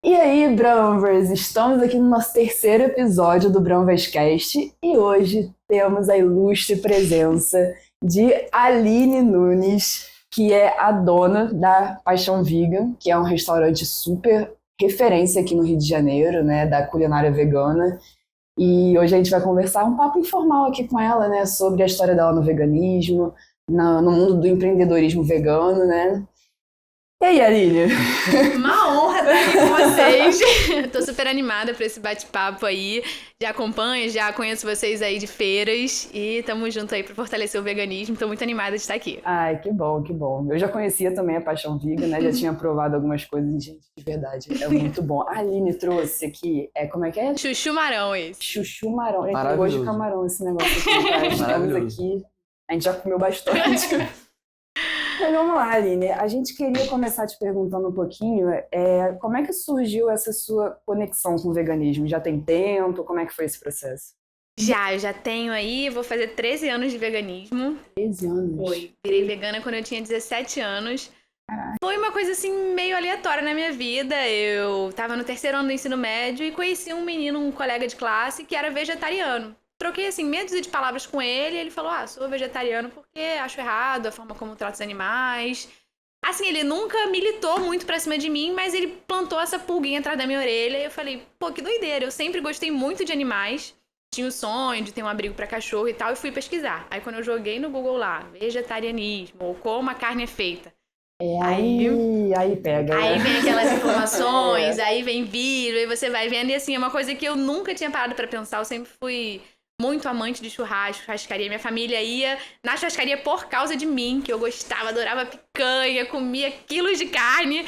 E aí, Bramvers, estamos aqui no nosso terceiro episódio do Bramverscast e hoje temos a ilustre presença de Aline Nunes, que é a dona da Paixão Vegan, que é um restaurante super referência aqui no Rio de Janeiro, né, da culinária vegana. E hoje a gente vai conversar um papo informal aqui com ela, né, sobre a história dela no veganismo, no mundo do empreendedorismo vegano, né? E aí, Aline? Uma honra estar aqui com vocês. Tô super animada pra esse bate-papo aí. Já acompanho, já conheço vocês aí de feiras e tamo junto aí pra fortalecer o veganismo. Tô muito animada de estar aqui. Ai, que bom, que bom. Eu já conhecia também a Paixão Vegan, né? Já tinha provado algumas coisas e, gente, de verdade, é muito bom. A Aline trouxe aqui, como é que é? Chuchu Marão esse. Chuchu marão. Gente, tem gosto de Maravilhoso. camarão esse negócio aqui, tá? Estamos Maravilhoso. aqui, a gente já comeu bastante. Mas vamos lá, Aline. A gente queria começar te perguntando um pouquinho, como é que surgiu essa sua conexão com o veganismo? Já tem tempo? Como é que foi esse processo? Eu já tenho aí, vou fazer 13 anos de veganismo. 13 anos. Virei vegana quando eu tinha 17 anos. Foi uma coisa assim meio aleatória na minha vida. Eu tava no terceiro ano do ensino médio e conheci um menino, um colega de classe, que era vegetariano. Troquei assim meia dúzia de palavras com ele e ele falou: sou vegetariano porque acho errado a forma como trato os animais. Assim, ele nunca militou muito pra cima de mim, mas ele plantou essa pulguinha atrás da minha orelha e eu falei: pô, que doideira. Eu sempre gostei muito de animais. Tinha o sonho de ter um abrigo pra cachorro e tal, e fui pesquisar. Aí quando eu joguei no Google lá, vegetarianismo, ou como a carne é feita. Aí pega, né? Aí vem aquelas informações, aí vem vídeo, aí você vai vendo. E assim, é uma coisa que eu nunca tinha parado pra pensar. Eu sempre fui muito amante de churrasco, churrascaria. Minha família ia na churrascaria por causa de mim, que eu gostava, adorava picanha, comia quilos de carne.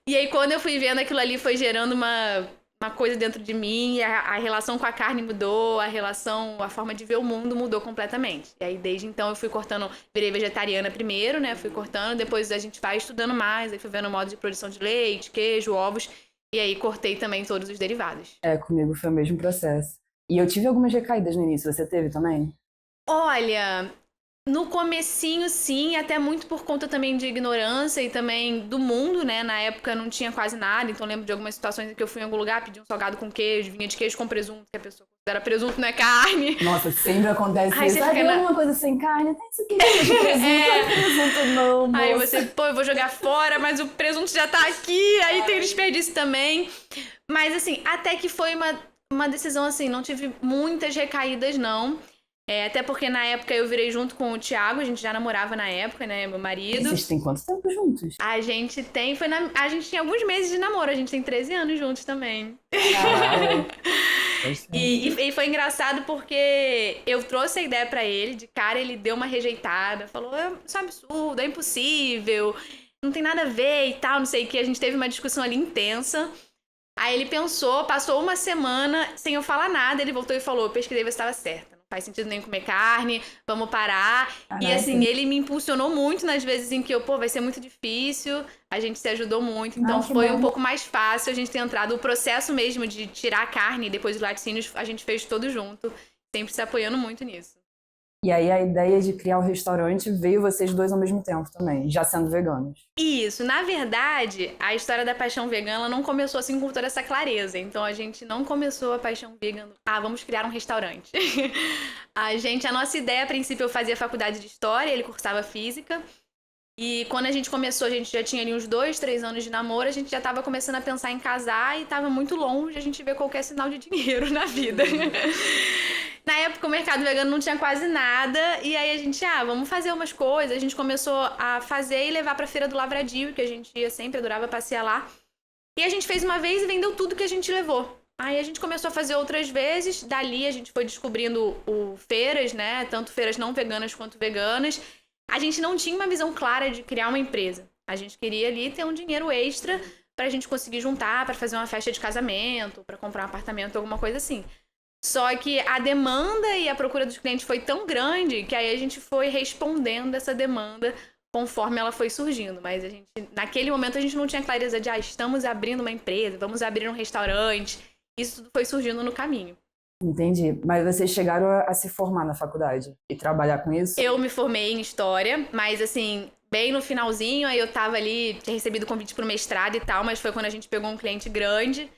E aí, quando eu fui vendo aquilo ali, foi gerando uma coisa dentro de mim, e a relação com a carne mudou, a forma de ver o mundo mudou completamente. E aí, desde então, eu fui cortando, virei vegetariana primeiro, né? Fui cortando, depois a gente vai estudando mais, aí fui vendo o modo de produção de leite, queijo, ovos, e aí cortei também todos os derivados. Comigo foi o mesmo processo. E eu tive algumas recaídas no início, você teve também? Olha, no comecinho, sim, até muito por conta também de ignorância e também do mundo, né? Na época não tinha quase nada, então lembro de algumas situações em que eu fui em algum lugar, pedi um salgado com queijo, vinha de queijo com presunto, que a pessoa considera presunto não é carne. Nossa, sempre acontece Aí isso. você Tem fica alguma coisa sem carne? Tem isso aqui, presunto não, moça. Aí você, eu vou jogar fora, mas o presunto já tá aqui, aí tem desperdício também. Mas assim, até que foi uma decisão assim, não tive muitas recaídas, não. Até porque na época eu virei junto com o Thiago, a gente já namorava na época, né, meu marido. Vocês têm quanto tempo juntos? A gente tem, a gente tinha alguns meses de namoro, a gente tem 13 anos juntos também. Caralho. E foi engraçado porque eu trouxe a ideia pra ele, de cara ele deu uma rejeitada, falou, isso é um absurdo, é impossível, não tem nada a ver e tal, não sei o que. A gente teve uma discussão ali intensa. Aí ele pensou, passou uma semana sem eu falar nada, ele voltou e falou, pesquisei, você estava certa. Não faz sentido nem comer carne, vamos parar. Caraca. E assim, ele me impulsionou muito nas vezes em que vai ser muito difícil, a gente se ajudou muito, então foi um pouco mais fácil a gente ter entrado. O processo mesmo de tirar a carne e depois os laticínios, a gente fez todo junto, sempre se apoiando muito nisso. E aí a ideia de criar um restaurante veio vocês dois ao mesmo tempo também, já sendo veganos. Isso, na verdade, a história da Paixão Vegana não começou assim com toda essa clareza. Então a gente não começou a Paixão Vegana, vamos criar um restaurante. A nossa ideia, a princípio, eu fazia faculdade de História, ele cursava Física. E quando a gente começou, a gente já tinha ali uns 2, 3 anos de namoro, a gente já tava começando a pensar em casar e tava muito longe a gente ver qualquer sinal de dinheiro na vida. Na época o mercado vegano não tinha quase nada, e aí a gente, vamos fazer umas coisas. A gente começou a fazer e levar pra Feira do Lavradio, que a gente ia sempre, adorava passear lá. E a gente fez uma vez e vendeu tudo que a gente levou. Aí a gente começou a fazer outras vezes, dali a gente foi descobrindo feiras, né, tanto feiras não veganas quanto veganas. A gente não tinha uma visão clara de criar uma empresa. A gente queria ali ter um dinheiro extra pra gente conseguir juntar, pra fazer uma festa de casamento, pra comprar um apartamento, alguma coisa assim. Só que a demanda e a procura dos clientes foi tão grande que aí a gente foi respondendo essa demanda conforme ela foi surgindo. Mas naquele momento a gente não tinha clareza de estamos abrindo uma empresa, vamos abrir um restaurante. Isso tudo foi surgindo no caminho. Entendi. Mas vocês chegaram a se formar na faculdade e trabalhar com isso? Eu me formei em História, mas assim, bem no finalzinho, aí eu tava ali, tinha recebido o convite pro mestrado e tal, mas foi quando a gente pegou um cliente grande,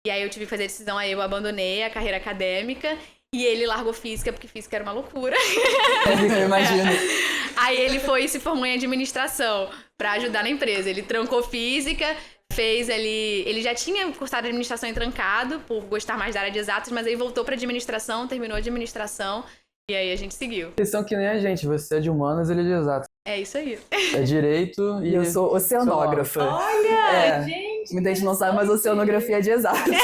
e aí eu tive que fazer a decisão, aí eu abandonei a carreira acadêmica, e ele largou física, porque física era uma loucura. Eu imagino. Aí ele foi e se formou em administração pra ajudar na empresa. Ele trancou física, fez ali... Ele já tinha cursado administração e trancado, por gostar mais da área de exatas, mas aí voltou pra administração, terminou a administração, e aí a gente seguiu. Vocês são que nem a gente, você é de humanas, ele é de exatas. É isso aí. É direito E eu sou oceanógrafa. Olha, gente! Muita gente não sabe, mas oceanografia é de exatas.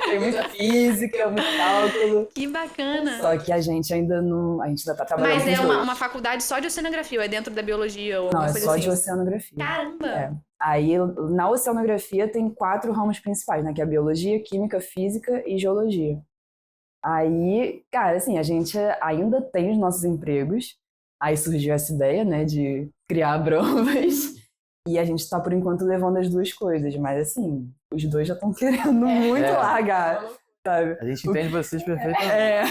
Tem muita física, muito cálculo. Que bacana! Só que a gente ainda não... A gente ainda tá trabalhando Mas com é os dois. uma faculdade só de oceanografia, ou é dentro da biologia ou Não, alguma é coisa só assim? de oceanografia. Caramba! É. Aí, na oceanografia, tem 4 ramos principais, né? Que é a biologia, química, física e geologia. Aí, cara, assim, a gente ainda tem os nossos empregos. Aí surgiu essa ideia, né, de criar bromas. E a gente tá, por enquanto, levando as duas coisas. Mas, assim, os dois já estão querendo muito largar, sabe? A gente entende vocês perfeitamente. É.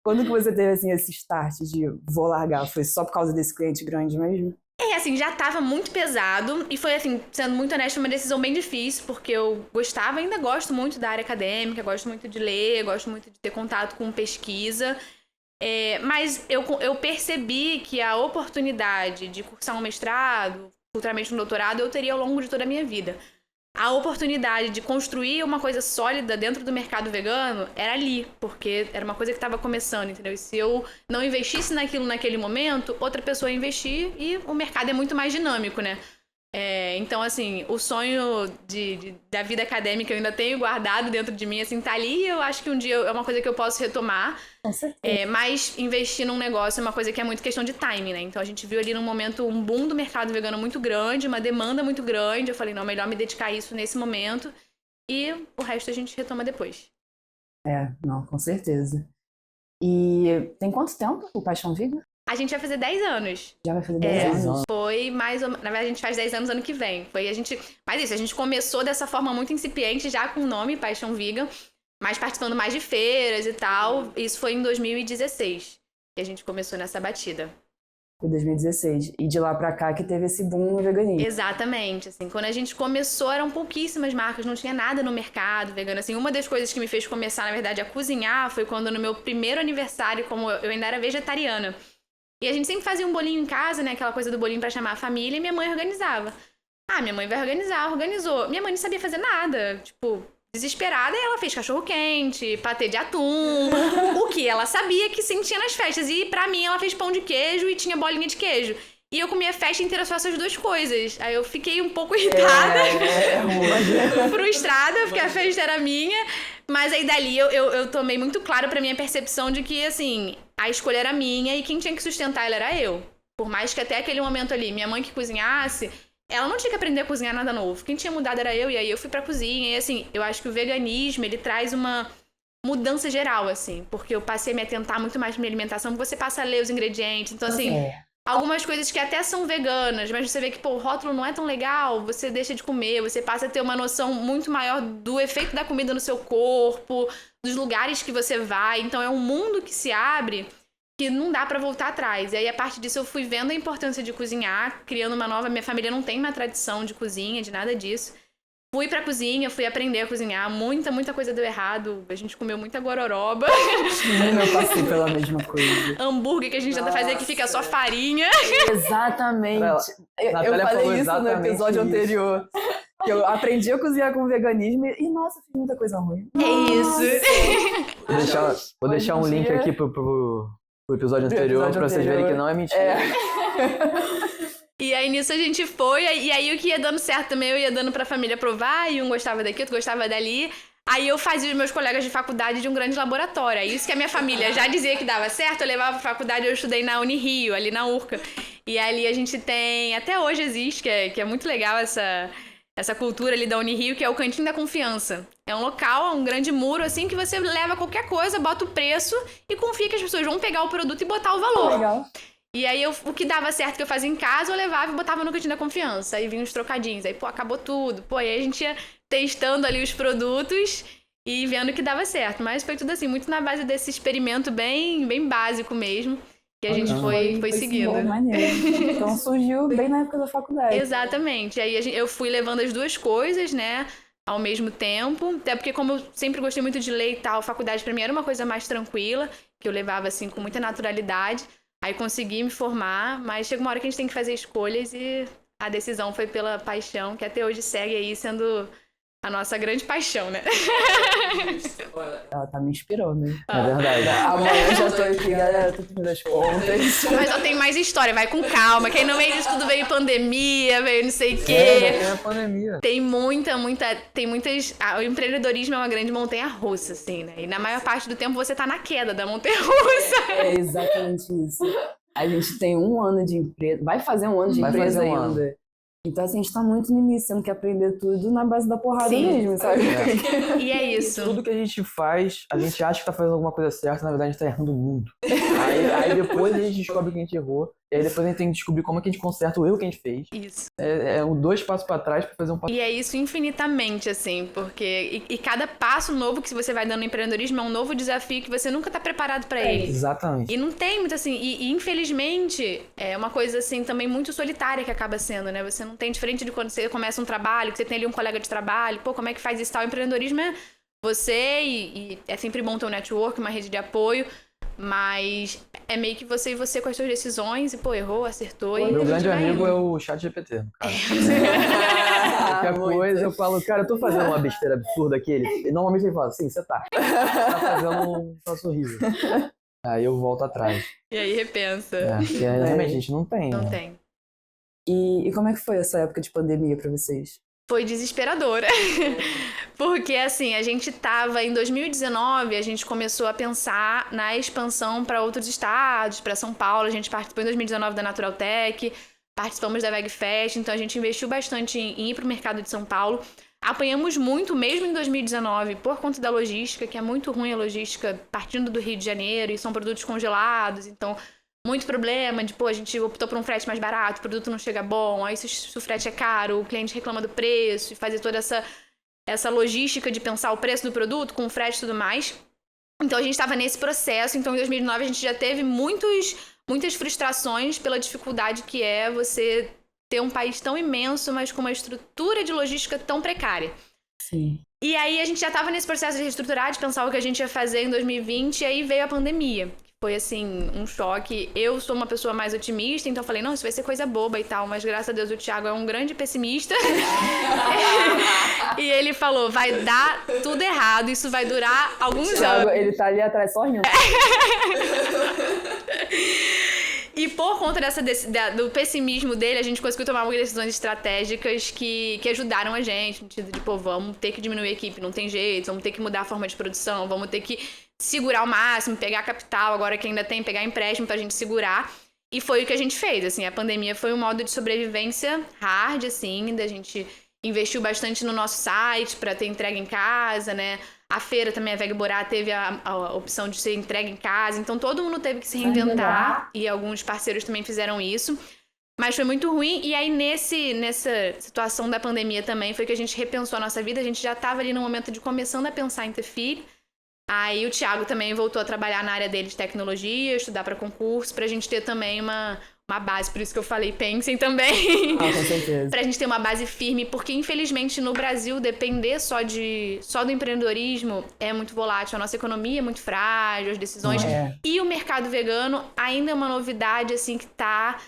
Quando que você teve, assim, esse start de vou largar? Foi só por causa desse cliente grande mesmo? É, assim, já tava muito pesado e foi, assim, sendo muito honesta, uma decisão bem difícil, porque eu gostava, ainda gosto muito da área acadêmica, gosto muito de ler, gosto muito de ter contato com pesquisa, mas eu percebi que a oportunidade de cursar um mestrado, futuramente um doutorado, eu teria ao longo de toda a minha vida. A oportunidade de construir uma coisa sólida dentro do mercado vegano era ali, porque era uma coisa que estava começando, entendeu? E se eu não investisse naquilo naquele momento, outra pessoa ia investir e o mercado é muito mais dinâmico, né? Então, assim, o sonho da vida acadêmica eu ainda tenho guardado dentro de mim, assim, tá ali, e eu acho que um dia é uma coisa que eu posso retomar. Com certeza. Mas investir num negócio é uma coisa que é muito questão de timing, né? Então a gente viu ali num momento um boom do mercado vegano muito grande, uma demanda muito grande. Eu falei, não, melhor me dedicar a isso nesse momento e o resto a gente retoma depois. Não, com certeza. E tem quanto tempo o Paixão Vegan? A gente vai fazer 10 anos. Já vai fazer 10 anos. Foi mais ou menos. Na verdade, a gente faz 10 anos ano que vem. Mas isso, a gente começou dessa forma muito incipiente, já com o nome Paixão Vegan, mas participando mais de feiras e tal. Isso foi em 2016 que a gente começou nessa batida. Foi 2016. E de lá pra cá que teve esse boom no veganismo. Exatamente, assim, quando a gente começou eram pouquíssimas marcas, não tinha nada no mercado vegano, assim, uma das coisas que me fez começar, na verdade, a cozinhar foi quando no meu primeiro aniversário, como eu ainda era vegetariana, e a gente sempre fazia um bolinho em casa, né, aquela coisa do bolinho pra chamar a família, e minha mãe organizava. Minha mãe vai organizar, organizou. Minha mãe não sabia fazer nada, tipo, desesperada, e ela fez cachorro-quente, patê de atum, o que ela sabia que sim tinha nas festas. E pra mim ela fez pão de queijo e tinha bolinha de queijo. E eu comia a festa inteira só essas duas coisas. Aí eu fiquei um pouco irritada, frustrada, porque a festa era minha. Mas aí dali eu tomei muito claro pra minha percepção de que, assim, a escolha era minha e quem tinha que sustentar ela era eu. Por mais que até aquele momento ali, minha mãe que cozinhasse, ela não tinha que aprender a cozinhar nada novo. Quem tinha mudado era eu, e aí eu fui pra cozinha. E assim, eu acho que o veganismo, ele traz uma mudança geral, assim. Porque eu passei a me atentar muito mais pra minha alimentação, porque você passa a ler os ingredientes. Então, assim, algumas coisas que até são veganas, mas você vê que, pô, o rótulo não é tão legal, você deixa de comer, você passa a ter uma noção muito maior do efeito da comida no seu corpo, dos lugares que você vai. Então, é um mundo que se abre que não dá pra voltar atrás. E aí, a partir disso, eu fui vendo a importância de cozinhar, criando uma nova... Minha família não tem uma tradição de cozinha, de nada disso. Fui pra cozinha, fui aprender a cozinhar. Muita coisa deu errado. A gente comeu muita gororoba. Eu passei pela mesma coisa. Hambúrguer que a gente tenta fazer que fica só farinha. Exatamente. Eu Natália falei falou isso no episódio exatamente anterior. Que eu aprendi a cozinhar com veganismo e, nossa, fiz muita coisa ruim. É isso. Vou deixar um link aqui pro episódio anterior pra vocês verem que não é mentira. E aí nisso a gente foi, e aí o que ia dando certo também, eu ia dando pra família provar, e um gostava daqui, outro gostava dali. Aí eu fazia os meus colegas de faculdade de um grande laboratório. Isso que a minha família já dizia que dava certo, eu levava pra faculdade, eu estudei na Unirio, ali na URCA. E ali a gente tem, até hoje existe, que é muito legal essa cultura ali da Unirio, que é o Cantinho da Confiança. É um local, um grande muro, assim, que você leva qualquer coisa, bota o preço e confia que as pessoas vão pegar o produto e botar o valor. Legal. E aí, o que dava certo que eu fazia em casa, eu levava e botava no Cantinho da Confiança. Aí vinha uns trocadinhos. Aí, pô, acabou tudo. Pô, aí a gente ia testando ali os produtos e vendo que dava certo. Mas foi tudo assim, muito na base desse experimento bem básico mesmo. que a gente foi seguindo. Maneiro. Então surgiu bem na época da faculdade. Exatamente. Aí eu fui levando as duas coisas, né? Ao mesmo tempo, até porque como eu sempre gostei muito de ler e tal, a faculdade pra mim era uma coisa mais tranquila, que eu levava assim com muita naturalidade, aí consegui me formar, mas chega uma hora que a gente tem que fazer escolhas e a decisão foi pela paixão, que até hoje segue aí sendo a nossa grande paixão, né? Ela tá me inspirando, hein? É verdade. Amanhã já tô aqui, galera, tô fazendo as contas. Mas eu tenho mais história, vai com calma, que aí no meio disso tudo veio pandemia, veio não sei o quê. Tem a pandemia. Tem muitas... O empreendedorismo é uma grande montanha-russa, assim, né? E na maior parte do tempo você tá na queda da montanha-russa. É exatamente isso. A gente tem 1 ano de empresa, vai fazer 1 ano de empresa ainda. Então, assim, a gente tá muito no início, tendo que aprender tudo na base da porrada mesmo, sabe? E é isso. Tudo que a gente faz, a gente acha que tá fazendo alguma coisa certa, na verdade a gente tá errando muito. Aí depois a gente descobre que a gente errou, e aí depois a gente tem que descobrir como é que a gente conserta o erro que a gente fez. Isso. É 2 passos pra trás pra fazer um passo. E é isso infinitamente, assim, porque... E cada passo novo que você vai dando no empreendedorismo é um novo desafio que você nunca tá preparado pra ele. Exatamente. E não tem muito, assim... E infelizmente, é uma coisa, assim, também muito solitária que acaba sendo, né? Você não tem, diferente de quando você começa um trabalho, que você tem ali um colega de trabalho, pô, como é que faz isso tal? O empreendedorismo é você e é sempre bom ter um network, uma rede de apoio, mas é meio que você e você com as suas decisões e, pô, errou, acertou e... Meu grande amigo é o ChatGPT, no caso. Qualquer coisa eu falo, cara, eu tô fazendo uma besteira absurda aqui. Normalmente ele fala, sim, você tá. Tá fazendo um troço horrível. Aí eu volto atrás. E aí repensa. Porque realmente a gente não tem. Não né? tem. E como é que foi essa época de pandemia pra vocês? Foi desesperadora. Porque, assim, a gente tava em 2019, a gente começou a pensar na expansão para outros estados, para São Paulo. A gente participou em 2019 da Natural Tech, participamos da VegFest, então a gente investiu bastante em ir para o mercado de São Paulo. Apanhamos muito, mesmo em 2019, por conta da logística, que é muito ruim a logística partindo do Rio de Janeiro, e são produtos congelados, então... Muito problema de, pô, a gente optou por um frete mais barato, o produto não chega bom, aí se o frete é caro, o cliente reclama do preço, e fazer toda essa logística de pensar o preço do produto com o frete e tudo mais. Então a gente estava nesse processo, então em 2009 a gente já teve muitas frustrações pela dificuldade que é você ter um país tão imenso, mas com uma estrutura de logística tão precária. Sim. E aí a gente já estava nesse processo de reestruturar, de pensar o que a gente ia fazer em 2020, e aí veio a pandemia. Foi, assim, um choque. Eu sou uma pessoa mais otimista, então eu falei, não, isso vai ser coisa boba e tal. Mas, graças a Deus, o Thiago é um grande pessimista. E ele falou, vai dar tudo errado, isso vai durar alguns Thiago, anos. ele tá ali atrás só rindo. E por conta do pessimismo dele, a gente conseguiu tomar algumas decisões estratégicas que ajudaram a gente. No sentido de, pô, vamos ter que diminuir a equipe, não tem jeito. Vamos ter que mudar a forma de produção, vamos ter que segurar ao máximo, pegar capital, agora que ainda tem, pegar empréstimo pra gente segurar. E foi o que a gente fez, assim, a pandemia foi um modo de sobrevivência hard, assim, da gente investiu bastante no nosso site pra ter entrega em casa, né? A feira também, a Vegborá, teve a opção de ser entregue em casa, então todo mundo teve que se reinventar e alguns parceiros também fizeram isso. Mas foi muito ruim, e aí nessa situação da pandemia também foi que a gente repensou a nossa vida, a gente já tava ali no momento de começando a pensar em ter filho. Aí o Thiago também voltou a trabalhar na área dele de tecnologia, estudar para concurso, pra gente ter também uma base, por isso que eu falei, pensem também. Ah, com certeza. Pra gente ter uma base firme, porque infelizmente no Brasil depender só do empreendedorismo é muito volátil, a nossa economia é muito frágil, as decisões. E o mercado vegano ainda é uma novidade, assim, que tá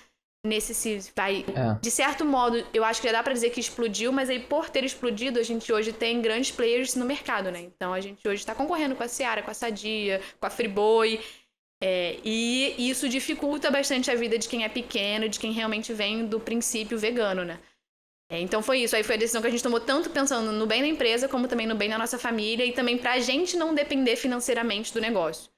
de certo modo, eu acho que já dá pra dizer que explodiu, mas aí por ter explodido, a gente hoje tem grandes players no mercado, né? Então a gente hoje tá concorrendo com a Seara, com a Sadia, com a Friboi, e isso dificulta bastante a vida de quem é pequeno, de quem realmente vem do princípio vegano, né? Então foi isso, aí foi a decisão que a gente tomou tanto pensando no bem da empresa, como também no bem da nossa família, e também pra gente não depender financeiramente do negócio.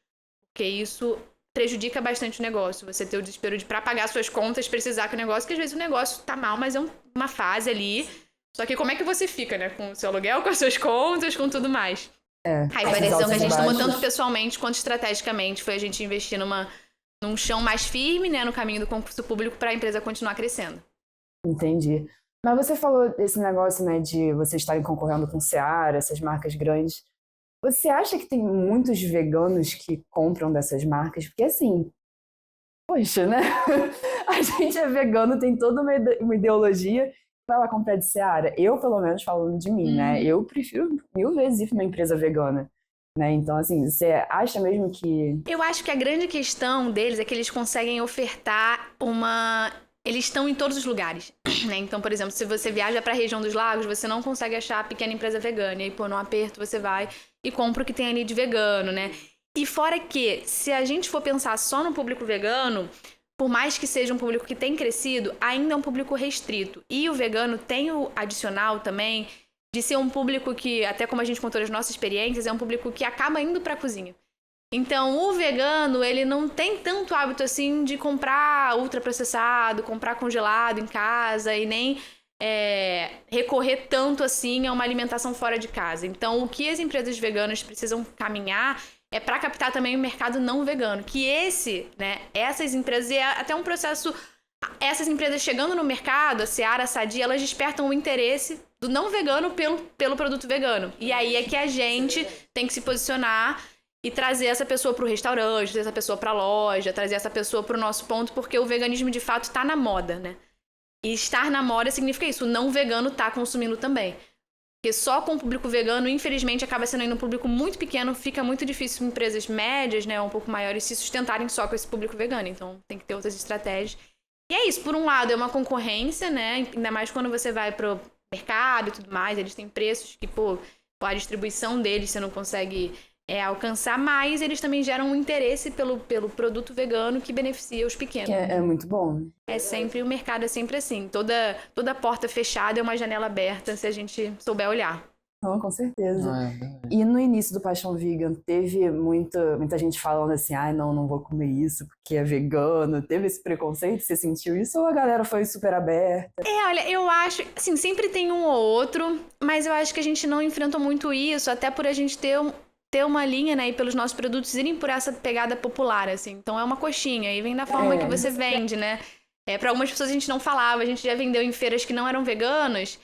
Porque isso prejudica bastante o negócio. Você ter o desespero de, pra pagar suas contas, precisar que o negócio, que às vezes o negócio tá mal, mas é uma fase ali. Só que como é que você fica, né? Com o seu aluguel, com as suas contas, com tudo mais. Aí foi a decisão que a gente tomou tanto pessoalmente quanto estrategicamente. Foi a gente investir num chão mais firme, né? No caminho do concurso público pra empresa continuar crescendo. Entendi. Mas você falou desse negócio, né? De vocês estarem concorrendo com Seara, essas marcas grandes. Você acha que tem muitos veganos que compram dessas marcas? Porque, assim, poxa, né? A gente é vegano, tem toda uma ideologia. Vai lá comprar de Seara. Eu, pelo menos, falando de mim, né? Eu prefiro 1000 vezes ir pra uma empresa vegana. Né? Então, assim, você acha mesmo que... Eu acho que a grande questão deles é que eles conseguem ofertar uma... Eles estão em todos os lugares, né? Então, por exemplo, se você viaja para a região dos lagos, você não consegue achar a pequena empresa vegana. E aí, pô, num aperto, você vai e compra o que tem ali de vegano, né? E fora que, se a gente for pensar só no público vegano, por mais que seja um público que tem crescido, ainda é um público restrito. E o vegano tem o adicional também de ser um público que, até como a gente contou nas nossas experiências, é um público que acaba indo pra cozinha. Então, o vegano, ele não tem tanto hábito assim de comprar ultraprocessado, comprar congelado em casa e nem recorrer tanto assim a uma alimentação fora de casa. Então, o que as empresas veganas precisam caminhar é para captar também o mercado não vegano, que essas empresas, e é até um processo, essas empresas chegando no mercado, a Seara, a Sadia, elas despertam o interesse do não vegano pelo produto vegano. E aí é que a gente tem que se posicionar e trazer essa pessoa para o restaurante, trazer essa pessoa para a loja, trazer essa pessoa para o nosso ponto, porque o veganismo de fato está na moda, né? E estar na moda significa isso, o não vegano tá consumindo também. Porque só com o público vegano, infelizmente, acaba sendo ainda um público muito pequeno, fica muito difícil empresas médias, né, um pouco maiores, se sustentarem só com esse público vegano. Então, tem que ter outras estratégias. E é isso, por um lado, é uma concorrência, né, ainda mais quando você vai pro mercado e tudo mais, eles têm preços que, pô, a distribuição deles você não consegue alcançar, mas eles também geram um interesse pelo produto vegano que beneficia os pequenos. É muito bom. O mercado é sempre assim, toda porta fechada é uma janela aberta se a gente souber olhar. Não, com certeza. E no início do Paixão Vegan, teve muita gente falando assim, não vou comer isso porque é vegano. Teve esse preconceito? Você sentiu isso? Ou a galera foi super aberta? Olha, eu acho, assim, sempre tem um ou outro, mas eu acho que a gente não enfrentou muito isso, até por a gente ter uma linha, né, e pelos nossos produtos irem por essa pegada popular, assim. Então é uma coxinha, e vem da forma que você vende, né? Para algumas pessoas a gente não falava, a gente já vendeu em feiras que não eram veganas,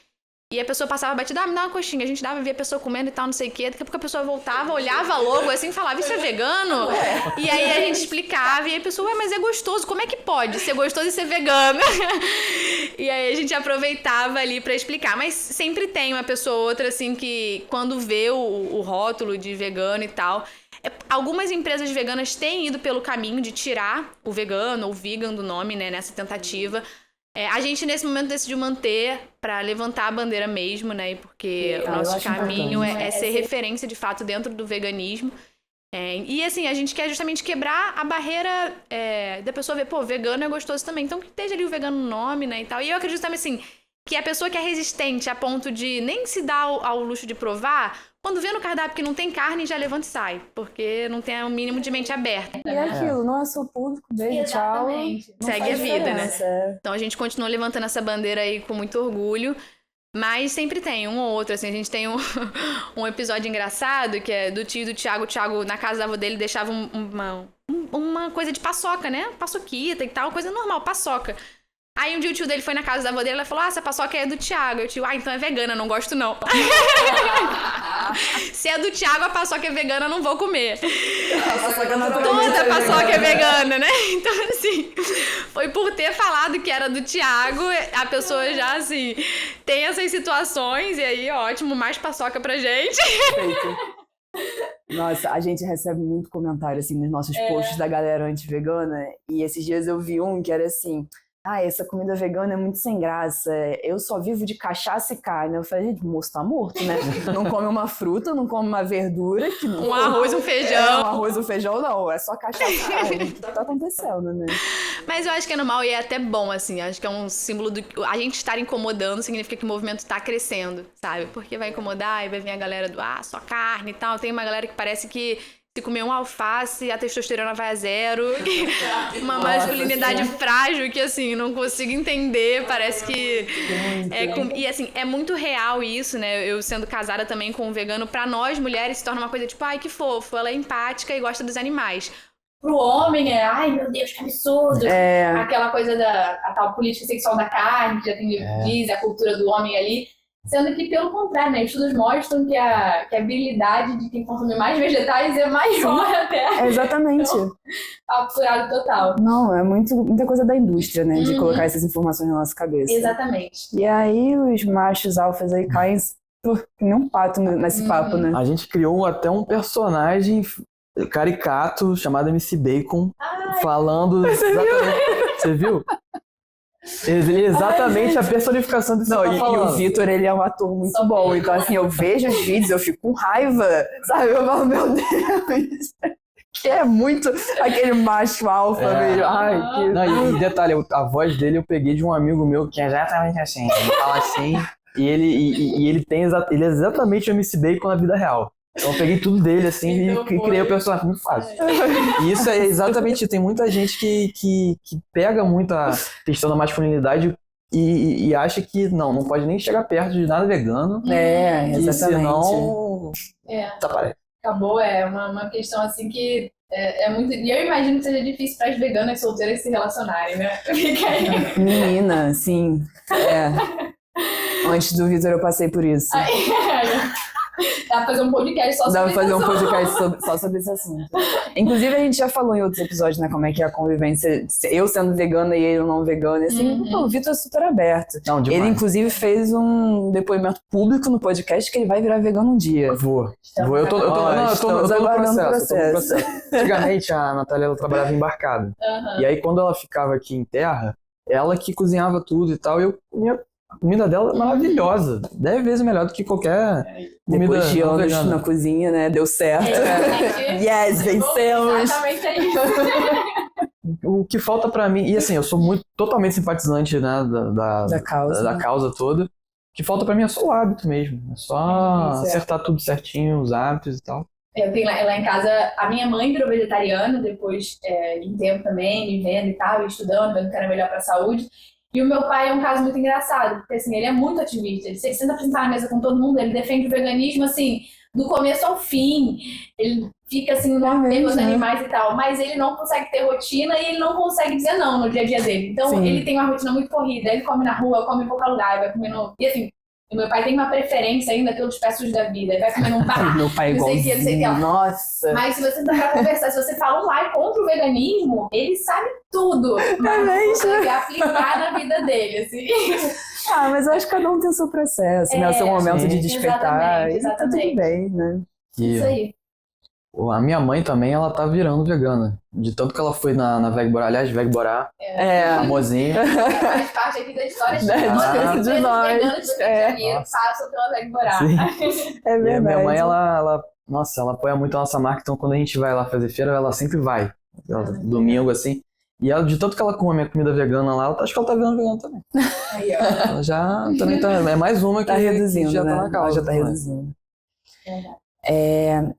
e a pessoa passava batida, me dá uma coxinha, a gente via a pessoa comendo e tal, não sei o quê, daqui a pouco a pessoa voltava, olhava logo assim, falava, isso é vegano? E aí a gente explicava, e aí a pessoa, mas é gostoso, como é que pode ser gostoso e ser vegano? E aí a gente aproveitava ali pra explicar, mas sempre tem uma pessoa ou outra, assim, que quando vê o rótulo de vegano e tal, algumas empresas veganas têm ido pelo caminho de tirar o vegano ou vegan do nome, né, nessa tentativa. A gente, nesse momento, decidiu manter para levantar a bandeira mesmo, né? Porque o nosso caminho é ser referência, de fato, dentro do veganismo. E, assim, a gente quer justamente quebrar a barreira da pessoa ver, pô, vegano é gostoso também. Então, que esteja ali o vegano no nome, né, e tal. E eu acredito também, assim, que a pessoa que é resistente a ponto de nem se dar ao luxo de provar, quando vê no cardápio que não tem carne, já levanta e sai. Porque não tem o mínimo de mente aberta. E aquilo, não é seu público, beijo, tchau. Segue a vida, né? Então a gente continua levantando essa bandeira aí com muito orgulho. Mas sempre tem um ou outro, assim. A gente tem um episódio engraçado, que é do tio e do Thiago. O Thiago, na casa da avó dele, deixava uma coisa de paçoca, né? Paçoquita e tal, coisa normal, paçoca. Aí um dia o tio dele foi na casa da avó dele, ela falou, essa paçoca é do Thiago. E o tio, então é vegana, não gosto não. Se é do Thiago, a paçoca é vegana, não vou comer. Toda paçoca é vegana, né? Então, assim, foi por ter falado que era do Thiago, a pessoa já, assim, tem essas situações, e aí, ótimo, mais paçoca pra gente. Perfeito. Nossa, a gente recebe muito comentário, assim, nos nossos posts da galera anti-vegana, e esses dias eu vi um que era assim... essa comida vegana é muito sem graça, eu só vivo de cachaça e carne. Eu falei, gente, o moço tá morto, né? Não come uma fruta, não come uma verdura. Um arroz, um feijão. Um arroz, um feijão, não, é só cachaça e carne. O que tá acontecendo, né? Mas eu acho que é normal e é até bom, assim, acho que é um símbolo do... A gente estar incomodando significa que o movimento tá crescendo, sabe? Porque vai incomodar e vai vir a galera do, só carne e tal. Tem uma galera que parece que se comer um alface, a testosterona vai a zero. Uma masculinidade frágil que, assim, não consigo entender. Parece que... E, assim, é muito real isso, né? Eu sendo casada também com um vegano, pra nós, mulheres, se torna uma coisa tipo, que fofo. Ela é empática e gosta dos animais. Pro homem ai meu Deus, que absurdo. Aquela coisa a tal política sexual da carne, que já tem diz, a cultura do homem ali. Sendo que, pelo contrário, né, estudos mostram que a habilidade de quem consome mais vegetais é maior até. Exatamente. Papo furado total. Não, é muita coisa da indústria, né? De colocar essas informações na nossa cabeça. Exatamente. E aí os machos alfas aí caem que nem um pato nesse papo, né? A gente criou até um personagem caricato chamado MC Bacon, falando exatamente... Você viu? Exatamente a personificação desse Não, que e o Vitor, ele é um ator muito bom. Então, assim, eu vejo os vídeos, eu fico com raiva, sabe? Eu falo, meu Deus... Que é muito aquele macho alfa mesmo. Ai, que... Não, e detalhe, a voz dele eu peguei de um amigo meu que é exatamente assim. Ele fala assim, e ele é exatamente o MC Bacon na vida real. Então eu peguei tudo dele, assim, e criei o personagem muito fácil. E isso é exatamente, tem muita gente que pega muito a questão da masculinidade e acha que não pode nem chegar perto de nada vegano. Exatamente. Senão... Tá, Acabou, é uma questão assim que é muito... E eu imagino que seja difícil para as veganas solteiras se relacionarem, né? Fica aí. Menina, sim. Antes do Vitor eu passei por isso. Dá pra fazer um podcast só sobre Dá pra fazer um isso. podcast só sobre esse assunto. Inclusive, a gente já falou em outros episódios, né, como é que é a convivência, eu sendo vegana e ele não vegano, e assim, o Vitor é super aberto. Não, demais. Ele, inclusive, fez um depoimento público no podcast que ele vai virar vegano um dia. Vou. Eu tô no processo. Antigamente, a Natália, ela trabalhava embarcada. E aí, quando ela ficava aqui em terra, ela que cozinhava tudo e tal, e eu comia... A comida dela é maravilhosa. 10 vezes melhor do que qualquer comida Depois de anos vegana. na cozinha, né? Deu certo. Yes, vencemos! Exatamente é isso. O que falta pra mim... E assim, eu sou totalmente simpatizante, né, Da causa. da causa toda. O que falta pra mim é só o hábito mesmo. É só acertar tudo certinho, os hábitos e tal. Eu tenho lá em casa, a minha mãe virou vegetariana depois de um tempo também, me vendo e tal, estudando, vendo que era melhor pra saúde. E o meu pai é um caso muito engraçado, porque assim, ele é muito ativista, ele senta pra sentar na mesa com todo mundo, ele defende o veganismo, assim, do começo ao fim, ele fica assim, no apego aos animais e tal, mas ele não consegue ter rotina e ele não consegue dizer não no dia a dia dele. Então, ele tem uma rotina muito corrida, ele come na rua, come em qualquer lugar, vai comer no... E assim, o meu pai tem uma preferência ainda pelos peços da vida, ele vai comer num bar, Meu pai é igualzinho, não sei o que. Nossa! Mas se você tentar conversar, se você fala um ai contra o veganismo, ele sabe tudo, mas não consegue aplicar na vida dele, assim. Mas eu acho que cada um tem o seu processo, né? O seu momento de despertar. Exatamente. E tá tudo bem, né? Isso aí. A minha mãe também, ela tá virando vegana. De tanto que ela foi na Vegborá, aliás, Vegborá, famosinha. Faz parte aqui da história de nós. Veganas do Rio de Janeiro passam pela Vegborá. É E a verdade. minha mãe, ela apoia muito a nossa marca, então quando a gente vai lá fazer feira, ela sempre vai. Domingo, assim. E ela, de tanto que ela come a comida vegana lá, acho que ela tá virando vegana também. Aí, ó. Ela já também tá. É mais uma que Tá reduzindo, já né? tá na causa. Já tá reduzindo. Verdade.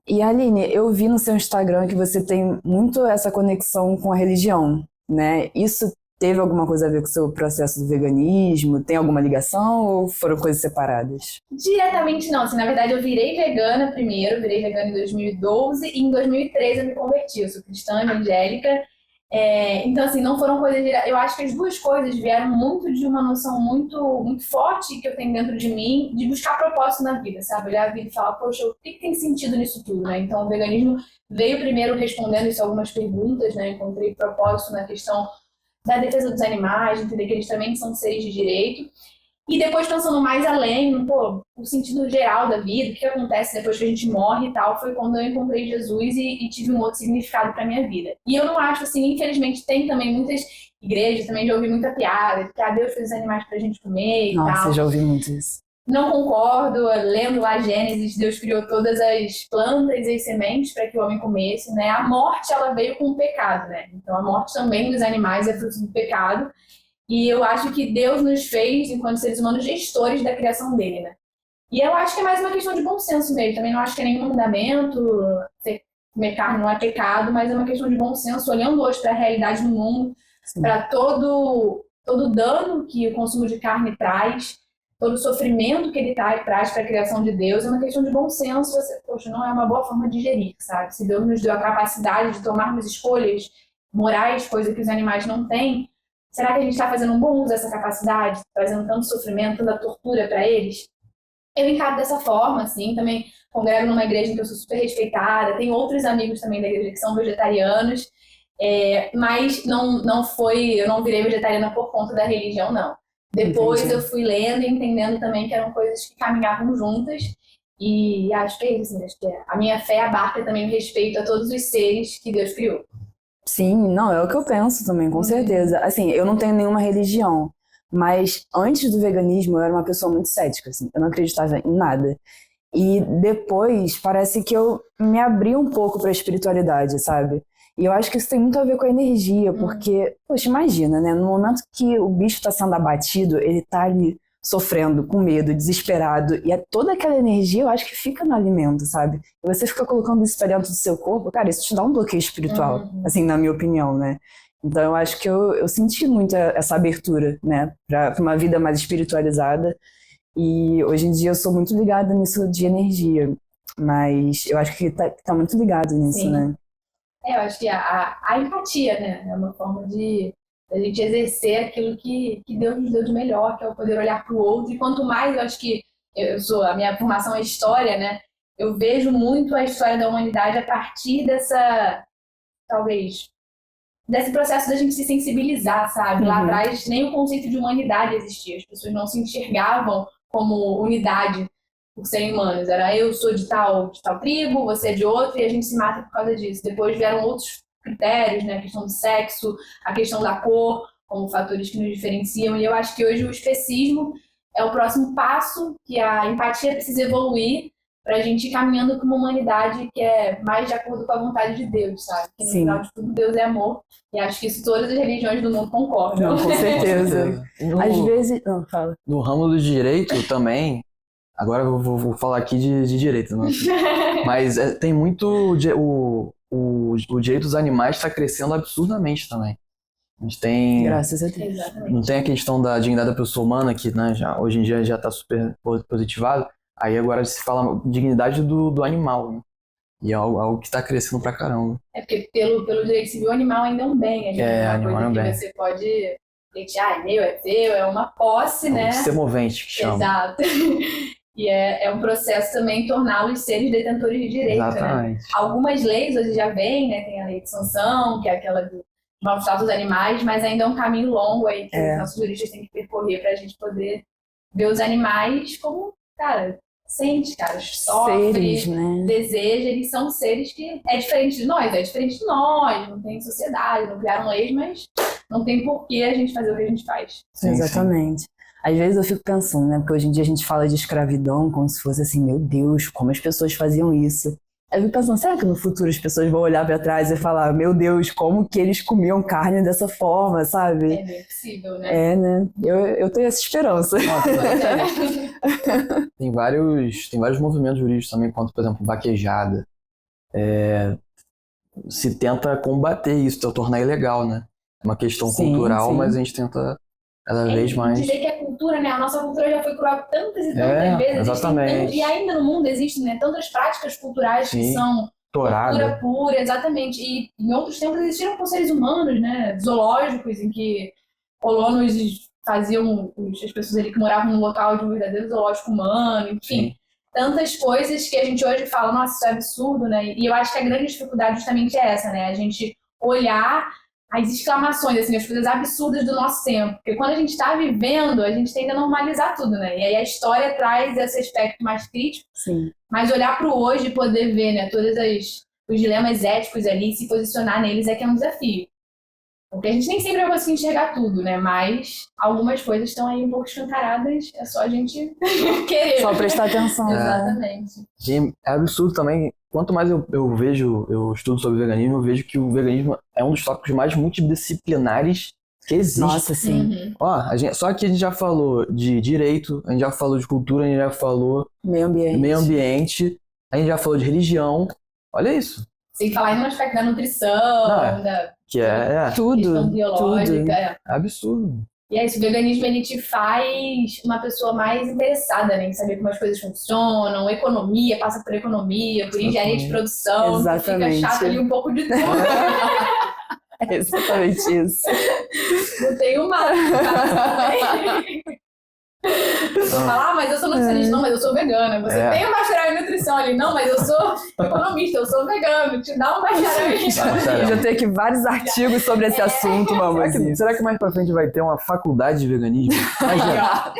E Aline, eu vi no seu Instagram que você tem muito essa conexão com a religião, né? Isso teve alguma coisa a ver com o seu processo do veganismo? Tem alguma ligação ou foram coisas separadas? Diretamente não, assim, na verdade eu virei vegana primeiro, virei vegana em 2012 e em 2013 eu me converti, eu sou cristã evangélica. Então, assim, não foram coisas diretas. Eu acho que as duas coisas vieram muito de uma noção muito, muito forte que eu tenho dentro de mim, de buscar propósito na vida, sabe? Olhar a vida e falar, poxa, o que tem sentido nisso tudo, né? Então, o veganismo veio primeiro respondendo isso a algumas perguntas, né? Encontrei propósito na questão da defesa dos animais, entender que eles também são seres de direito. E depois pensando mais além, o sentido geral da vida, o que acontece depois que a gente morre e tal, foi quando eu encontrei Jesus e tive um outro significado para minha vida. E eu não acho assim, infelizmente tem também muitas igrejas, também já ouvi muita piada, que Deus fez os animais pra gente comer e tal. Nossa, já ouvi muito isso. Não concordo, lendo lá Gênesis, Deus criou todas as plantas e as sementes para que o homem comesse, né? A morte, ela veio com o pecado, né? Então a morte também dos animais é fruto do pecado. E eu acho que Deus nos fez, enquanto seres humanos, gestores da criação dele, né? E eu acho que é mais uma questão de bom senso mesmo. Também não acho que é nenhum mandamento, comer carne não é pecado, mas é uma questão de bom senso, olhando hoje para a realidade do mundo, para todo dano que o consumo de carne traz, todo o sofrimento que ele traz para a criação de Deus, é uma questão de bom senso. Não é uma boa forma de gerir, sabe? Se Deus nos deu a capacidade de tomarmos escolhas morais, coisa que os animais não têm, será que a gente está fazendo um bom uso dessa capacidade, trazendo tanto sofrimento, tanta tortura para eles? eu encaro dessa forma, assim, também congrego numa igreja em que eu sou super respeitada, tenho outros amigos também da igreja que são vegetarianos, mas eu não virei vegetariana por conta da religião, não. Depois Entendi. eu fui lendo e entendendo também que eram coisas que caminhavam juntas, e acho que é isso, assim, acho que a minha fé abarca também o respeito a todos os seres que Deus criou. Sim, não, é o que eu penso também, com certeza. Assim, eu não tenho nenhuma religião, mas antes do veganismo eu era uma pessoa muito cética, assim, eu não acreditava em nada. E depois parece que eu me abri um pouco para a espiritualidade, sabe? E eu acho que isso tem muito a ver com a energia, porque, poxa, imagina, né? No momento que o bicho está sendo abatido, ele tá ali sofrendo, com medo, desesperado, e toda aquela energia eu acho que fica no alimento, sabe? E você fica colocando isso pra dentro do seu corpo, cara, isso te dá um bloqueio espiritual, assim, na minha opinião, né? Então eu acho que eu senti muito essa abertura, né, pra uma vida mais espiritualizada, e hoje em dia eu sou muito ligada nisso de energia, mas eu acho que tá muito ligado nisso, Sim. né? Eu acho que a empatia, né, é uma forma de a gente exercer aquilo que Deus nos deu de melhor, que é o poder olhar para o outro. E quanto mais, eu acho que a minha formação é história, né? Eu vejo muito a história da humanidade a partir talvez, desse processo da gente se sensibilizar, sabe? Lá atrás nem o conceito de humanidade existia, as pessoas não se enxergavam como unidade por serem humanos. Era eu sou de tal tribo, você é de outro, e a gente se mata por causa disso. Depois vieram outros critérios, né? A questão do sexo, a questão da cor, como fatores que nos diferenciam. E eu acho que hoje o especismo é o próximo passo, que a empatia precisa evoluir para a gente ir caminhando com uma humanidade que é mais de acordo com a vontade de Deus, sabe? Que no final de tudo Deus é amor. E acho que isso todas as religiões do mundo concordam. Não, com certeza. Às vezes... Não, fala. No ramo do direito também, agora eu vou falar aqui de direito, né? Mas tem muito... O direito dos animais está crescendo absurdamente também. A gente tem... Graças a Deus. Exatamente. Não tem a questão da dignidade da pessoa humana, que, né, hoje em dia já está super positivado. Aí agora se fala dignidade do animal, né? E é algo que está crescendo pra caramba. É porque pelo direito civil o animal ainda é um bem. Animal é um bem. Você pode pleitear, é meu, é teu, é uma posse, né? O semovente, que chama. Exato. E é um processo também torná-los seres detentores de direito, Exatamente. né? Algumas leis hoje já vêm, né? Tem a lei de sanção, que é aquela do maus tratos dos animais, mas ainda é um caminho longo aí que os nossos juristas têm que percorrer pra gente poder ver os animais como, cara, sente, cara, sofre, seres, né? deseja, eles são seres que é diferente de nós, não tem sociedade, não criaram leis, mas não tem porquê a gente fazer o que a gente faz. Sim, Exatamente. Às vezes eu fico pensando, né? Porque hoje em dia a gente fala de escravidão como se fosse assim, meu Deus, como as pessoas faziam isso. Aí eu fico pensando, será que no futuro as pessoas vão olhar pra trás e falar, meu Deus, como que eles comiam carne dessa forma, sabe? É bem possível, né? Né? Eu tenho essa esperança. Tem vários movimentos jurídicos também, quanto, por exemplo, vaquejada. Se tenta combater isso, tornar ilegal, né? É uma questão cultural, mas a gente tenta cada vez mais... Dizer que é cultura, né? A nossa cultura já foi cruel tantas e tantas vezes. Exatamente. E ainda no mundo existem, né, tantas práticas culturais que são cultura pura, exatamente. E em outros tempos existiram com seres humanos, né? Zoológicos, em que colonos faziam as pessoas ali que moravam no local de um verdadeiro zoológico humano, enfim. Tantas coisas que a gente hoje fala, nossa, isso é absurdo, né? E eu acho que a grande dificuldade justamente é essa, né? A gente olhar as exclamações, assim, as coisas absurdas do nosso tempo. Porque quando a gente está vivendo, a gente tende a normalizar tudo, né? E aí a história traz esse aspecto mais crítico. Sim. Mas olhar para o hoje e poder ver, né, todos os dilemas éticos ali e se posicionar neles é que é um desafio. Porque a gente nem sempre vai conseguir enxergar tudo, né? Mas algumas coisas estão aí um pouco escancaradas, é só a gente querer. Só prestar atenção. Exatamente. É absurdo também. Quanto mais eu estudo sobre veganismo, eu vejo que o veganismo é um dos tópicos mais multidisciplinares que existe. Nossa, sim. Só que a gente já falou de direito, a gente já falou de cultura, a gente já falou meio ambiente, a gente já falou de religião. Olha isso. Sem falar no aspecto da nutrição, da tudo, questão biológica. Tudo. É absurdo. E é isso, o veganismo ele te faz uma pessoa mais interessada, né, em saber como as coisas funcionam, economia, passa por economia, por engenharia de produção, exatamente. Fica chato ali um pouco de tudo. É exatamente isso. Não tem uma. Fala, mas eu sou nutricionista. Não, mas eu sou vegana. Você tem um bacharel em nutrição ali. Não, mas eu sou economista, eu sou vegano. Te dá um bacharel em Eu já tenho aqui vários artigos sobre esse assunto, mamãe. Será que mais pra frente vai ter uma faculdade de veganismo? Imagina.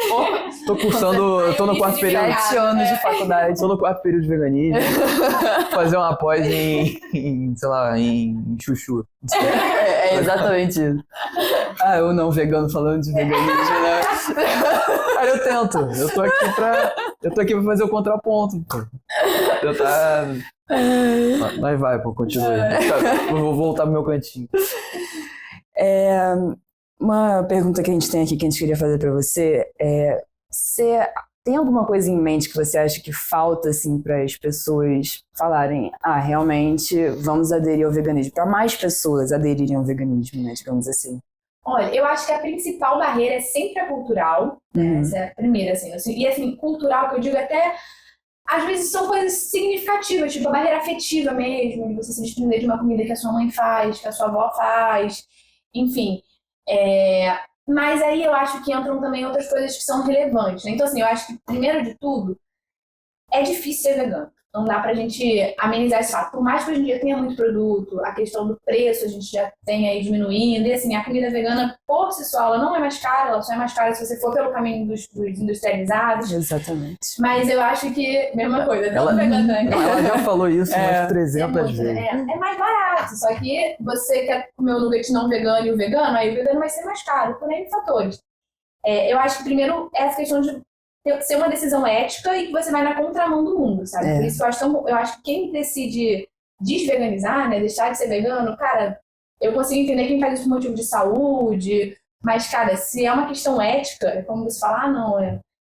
Tô cursando, tô no quarto período. 7 anos de faculdade. Tô no quarto período de veganismo. Fazer uma pós em sei lá, em chuchu. É exatamente isso. Ah, eu não vegano falando de veganismo, né? Cara, eu tento. Eu tô aqui pra fazer o contraponto, pô. Mas vai, pô, continue. Eu vou voltar pro meu cantinho. Uma pergunta que a gente tem aqui que a gente queria fazer pra você é: você tem alguma coisa em mente que você acha que falta, assim, para as pessoas falarem, realmente vamos aderir ao veganismo, para mais pessoas aderirem ao veganismo, né, digamos assim? Olha, eu acho que a principal barreira é sempre a cultural, né? Essa é a primeira, assim. E assim, cultural, que eu digo até, às vezes são coisas significativas, tipo a barreira afetiva mesmo, de você se desprender de uma comida que a sua mãe faz, que a sua avó faz, enfim. Mas aí eu acho que entram também outras coisas que são relevantes, né? Então, assim, eu acho que, primeiro de tudo, é difícil ser vegano. Não dá pra gente amenizar esse fato. Por mais que hoje em dia tenha muito produto, a questão do preço a gente já tem aí diminuindo. E assim, a comida vegana, por si só, ela não é mais cara, ela só é mais cara se você for pelo caminho dos industrializados. Exatamente. Mas eu acho que, mesma coisa, Ela já falou isso umas 300 vezes. É mais barato, só que você quer comer o nugget não vegano e o vegano, aí o vegano vai ser mais caro, por N fatores. Eu acho que primeiro é essa questão de ser uma decisão ética e que você vai na contramão do mundo, sabe? Por isso que eu acho que quem decide desveganizar, né, deixar de ser vegano, cara, eu consigo entender quem faz isso por motivo de saúde, mas, cara, se é uma questão ética, é como você falar, não,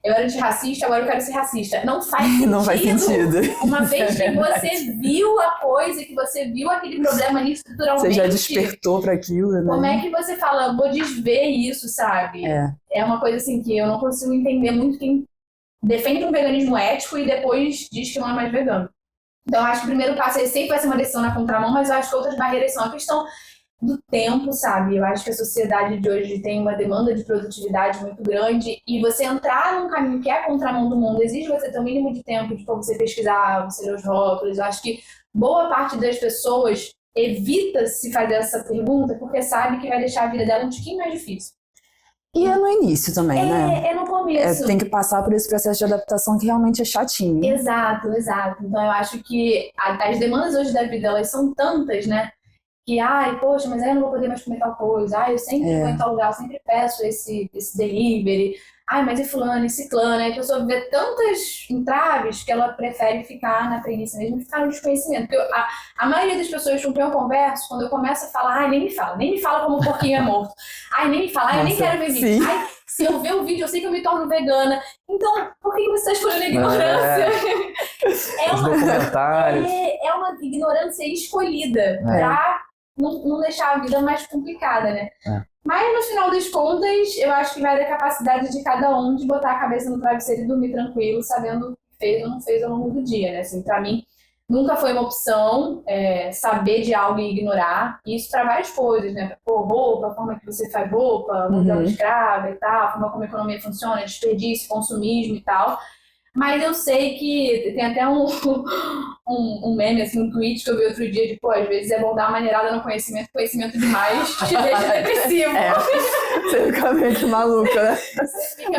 eu era antirracista, agora eu quero ser racista. Não faz sentido. Não faz sentido. Uma vez que você viu a coisa, que você viu aquele problema ali estruturalmente. Você já despertou para aquilo, né? Como é que você fala, vou desver isso, sabe? É uma coisa assim que eu não consigo entender muito quem defende um veganismo ético e depois diz que não é mais vegano. Então eu acho que o primeiro passo sempre vai ser uma decisão na contramão, mas eu acho que outras barreiras são a questão do tempo, sabe? Eu acho que a sociedade de hoje tem uma demanda de produtividade muito grande e você entrar num caminho que é a contramão do mundo exige você ter um mínimo de tempo de você pesquisar, você ler os rótulos. Eu acho que boa parte das pessoas evita se fazer essa pergunta porque sabe que vai deixar a vida dela um pouquinho mais difícil. E é no início também, né? É no começo. Tem que passar por esse processo de adaptação que realmente é chatinho. Exato. Então eu acho que as demandas hoje da vida, elas são tantas, né? Que, poxa, mas aí eu não vou poder mais comer tal coisa. Eu sempre vou em tal lugar, eu sempre peço esse delivery. Mas e fulano, e ciclano. Aí a pessoa vê tantas entraves que ela prefere ficar na preguiça mesmo e ficar no desconhecimento. Porque a maioria das pessoas com quem eu converso, quando eu começo a falar, nem me fala como o porquinho é morto. Nem me fala, eu nem quero ver vídeo. Se eu ver o vídeo, eu sei que eu me torno vegana. Então, por que você está escolhendo a ignorância? Os documentários. É uma ignorância escolhida pra não deixar a vida mais complicada, né? Mas, no final das contas, eu acho que vai da capacidade de cada um de botar a cabeça no travesseiro e dormir tranquilo, sabendo o que fez ou não fez ao longo do dia, né? Assim, pra mim, nunca foi uma opção saber de algo e ignorar. Isso para várias coisas, né? Roupa, a forma que você faz roupa, mão de escrava e tal, a forma como a economia funciona, desperdício, consumismo e tal. Mas eu sei que tem até um meme, assim, um tweet que eu vi outro dia de, às vezes é bom dar uma maneirada no conhecimento demais te deixa depressivo. Você fica meio que maluca, né?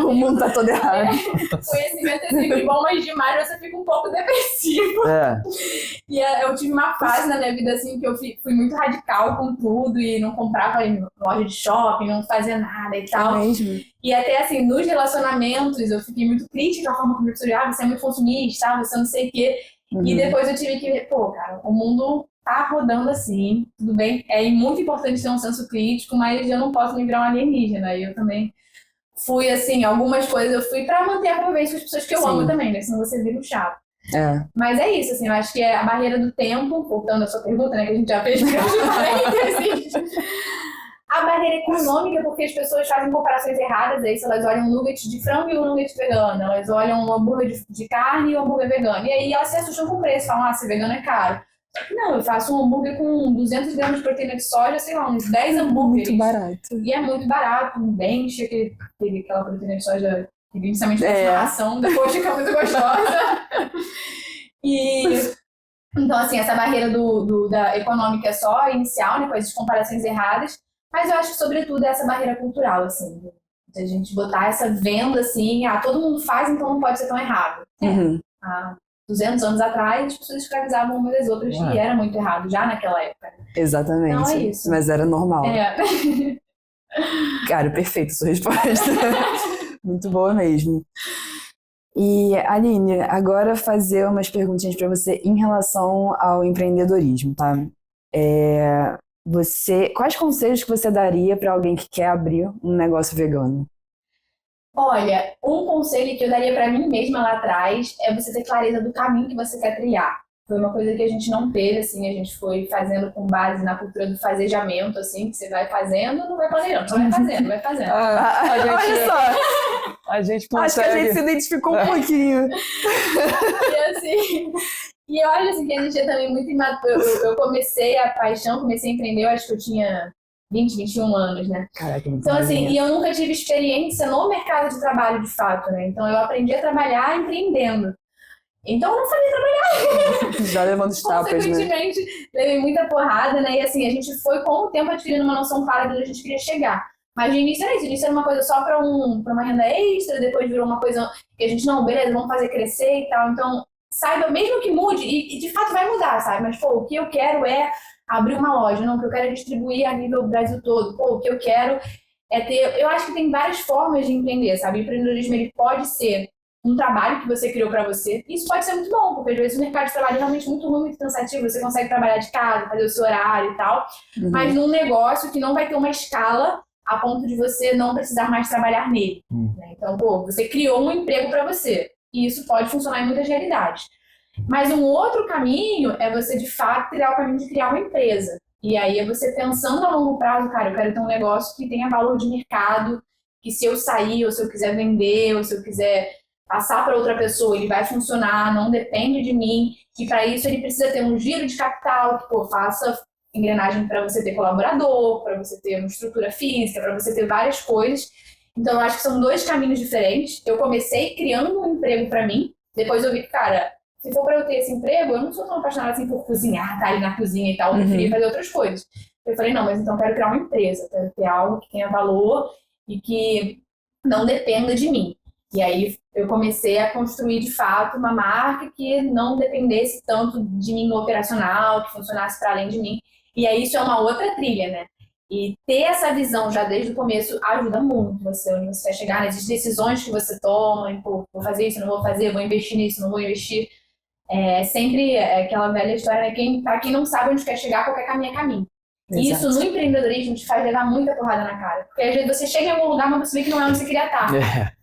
O mundo tá todo errado. Conhecimento é sempre bom, mas demais você fica um pouco depressivo. E eu tive uma fase na minha vida, assim, que eu fui muito radical com tudo e não comprava em loja de shopping, não fazia nada e tal. Mesmo. E até, assim, nos relacionamentos, eu fiquei muito crítica com a forma como eu você é muito consumista, você não sei o quê. E depois eu tive que ver, cara, o mundo tá rodando assim, tudo bem? É muito importante ter um senso crítico, mas eu não posso me virar um alienígena. E eu também fui, assim, algumas coisas eu fui pra manter a convivência com as pessoas que eu amo também, né? Senão você vira um chato. Mas é isso, assim, eu acho que é a barreira do tempo, voltando à sua pergunta, né, que a gente já fez a barreira econômica, porque as pessoas fazem comparações erradas, aí se elas olham um nugget de frango e um nugget vegano, elas olham um hambúrguer de carne e um hambúrguer vegano, e aí elas se assustam com o preço, falam, ser vegano é caro. Só que não, eu faço um hambúrguer com 200 gramas de proteína de soja, sei lá, uns 10 hambúrgueres. Muito barato. E é muito barato, bem enche aquela proteína de soja que inicialmente parece uma ração, depois fica muito gostosa. Então, assim, essa barreira da econômica é só inicial, né, com as comparações erradas, mas eu acho que, sobretudo, é essa barreira cultural, assim, de a gente botar essa venda, assim, todo mundo faz, então não pode ser tão errado. Uhum. Há 200 anos atrás, as pessoas escravizavam umas das outras, e era muito errado, já naquela época. Exatamente. Então é isso. Mas era normal. Cara, perfeito sua resposta. Muito boa mesmo. E, Aline, agora fazer umas perguntinhas para você em relação ao empreendedorismo, tá? Quais conselhos que você daria para alguém que quer abrir um negócio vegano? Olha, um conselho que eu daria para mim mesma lá atrás é você ter clareza do caminho que você quer trilhar. Foi uma coisa que a gente não teve, assim, a gente foi fazendo com base na cultura do fazejamento, assim, que você vai fazendo, não vai planejando, só vai fazendo, vai fazendo. Olha só! A gente consegue... Acho que a gente se identificou um pouquinho. E eu acho assim, que a gente é também muito imaturo. Eu comecei a paixão, comecei a empreender, eu acho que eu tinha 20, 21 anos, né? Caraca, muito então, assim, bem. e eu nunca tive experiência no mercado de trabalho, de fato, né? Então, eu aprendi a trabalhar empreendendo. Então, eu não sabia trabalhar. Já levando os tapas, né? Consequentemente, levei muita porrada, né? E assim, a gente foi com o tempo adquirindo uma noção clara de onde a gente queria chegar. Mas no início era isso, no início era uma coisa só para uma renda extra, depois virou uma coisa que a gente, não, beleza, vamos fazer crescer e tal. Então, saiba, mesmo que mude, e de fato vai mudar, sabe? Mas, pô, o que eu quero é abrir uma loja, não, o que eu quero é distribuir a nível do Brasil todo. Pô, o que eu quero é ter... Eu acho que tem várias formas de empreender, sabe? O empreendedorismo, ele pode ser um trabalho que você criou para você. Isso pode ser muito bom, porque às vezes o mercado de trabalho é realmente muito ruim, muito cansativo, você consegue trabalhar de casa, fazer o seu horário e tal, mas num negócio que não vai ter uma escala a ponto de você não precisar mais trabalhar nele. Né? Então, pô, você criou um emprego para você, e isso pode funcionar em muitas realidades. Mas um outro caminho é você, de fato, criar o caminho de criar uma empresa. E aí é você pensando a longo prazo, cara, eu quero ter um negócio que tenha valor de mercado, que se eu sair, ou se eu quiser vender, ou se eu quiser passar para outra pessoa, ele vai funcionar, não depende de mim, e para isso ele precisa ter um giro de capital, que pô, faça engrenagem para você ter colaborador, para você ter uma estrutura física, para você ter várias coisas. Então eu acho que são dois caminhos diferentes. Eu comecei criando um emprego para mim, depois eu vi que, cara, se for para eu ter esse emprego, eu não sou tão apaixonada assim por cozinhar, estar ali na cozinha e tal, eu preferia fazer outras coisas. Eu falei, não, mas então eu quero criar uma empresa, quero ter algo que tenha valor e que não dependa de mim. E aí eu comecei a construir, de fato, uma marca que não dependesse tanto de mim no operacional, que funcionasse para além de mim. E aí isso é uma outra trilha, né? E ter essa visão já desde o começo ajuda muito você, onde você quer chegar, nas decisões que você toma, e, pô, vou fazer isso, não vou fazer, vou investir nisso, não vou investir. É sempre aquela velha história, né? Para quem não sabe onde quer chegar, qualquer caminho é caminho. E isso no empreendedorismo te faz levar muita porrada na cara. Porque às vezes você chega em algum lugar, mas você vê que não é onde você queria estar.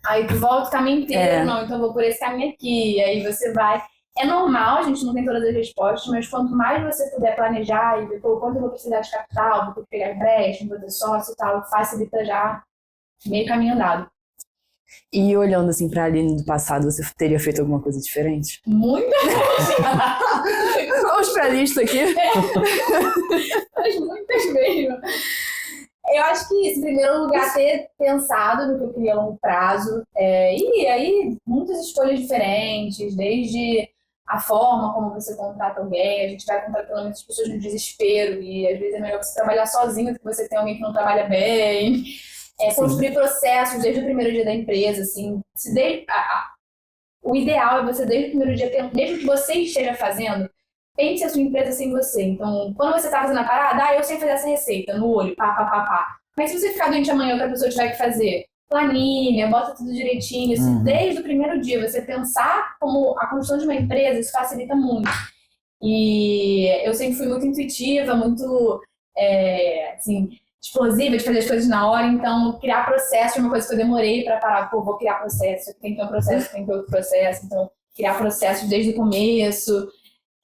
Aí tu volta o caminho inteiro, não, então eu vou por esse caminho aqui. Aí você vai. É normal, a gente não tem todas as respostas, mas quanto mais você puder planejar e ver quanto eu vou precisar de capital, vou ter que pegar empréstimo, vou ter sócio e tal, facilita já meio caminho andado. E olhando assim pra Aline do passado, você teria feito alguma coisa diferente? Muita coisa! Vamos pra lista aqui. Mas muitas mesmo. Eu acho que, em primeiro lugar, ter pensado no que eu queria a longo prazo. E aí, muitas escolhas diferentes, desde a forma como você contrata alguém. A gente vai contratando muitas pessoas no desespero e, às vezes, é melhor você trabalhar sozinho do que você ter alguém que não trabalha bem. Construir processos desde o primeiro dia da empresa, assim. O ideal é você, desde o primeiro dia, mesmo que você esteja fazendo, pense a sua empresa sem você. Então, quando você está fazendo a parada, eu sei fazer essa receita, no olho, pá. Mas se você ficar doente amanhã, outra pessoa tiver que fazer planilha, bota tudo direitinho, assim, desde o primeiro dia, você pensar como a construção de uma empresa, isso facilita muito. E eu sempre fui muito intuitiva, muito, assim, explosiva, de fazer as coisas na hora, então criar processo é uma coisa que eu demorei para parar, pô, vou criar processo, tem que ter um processo, tem que ter outro processo, então criar processos desde o começo.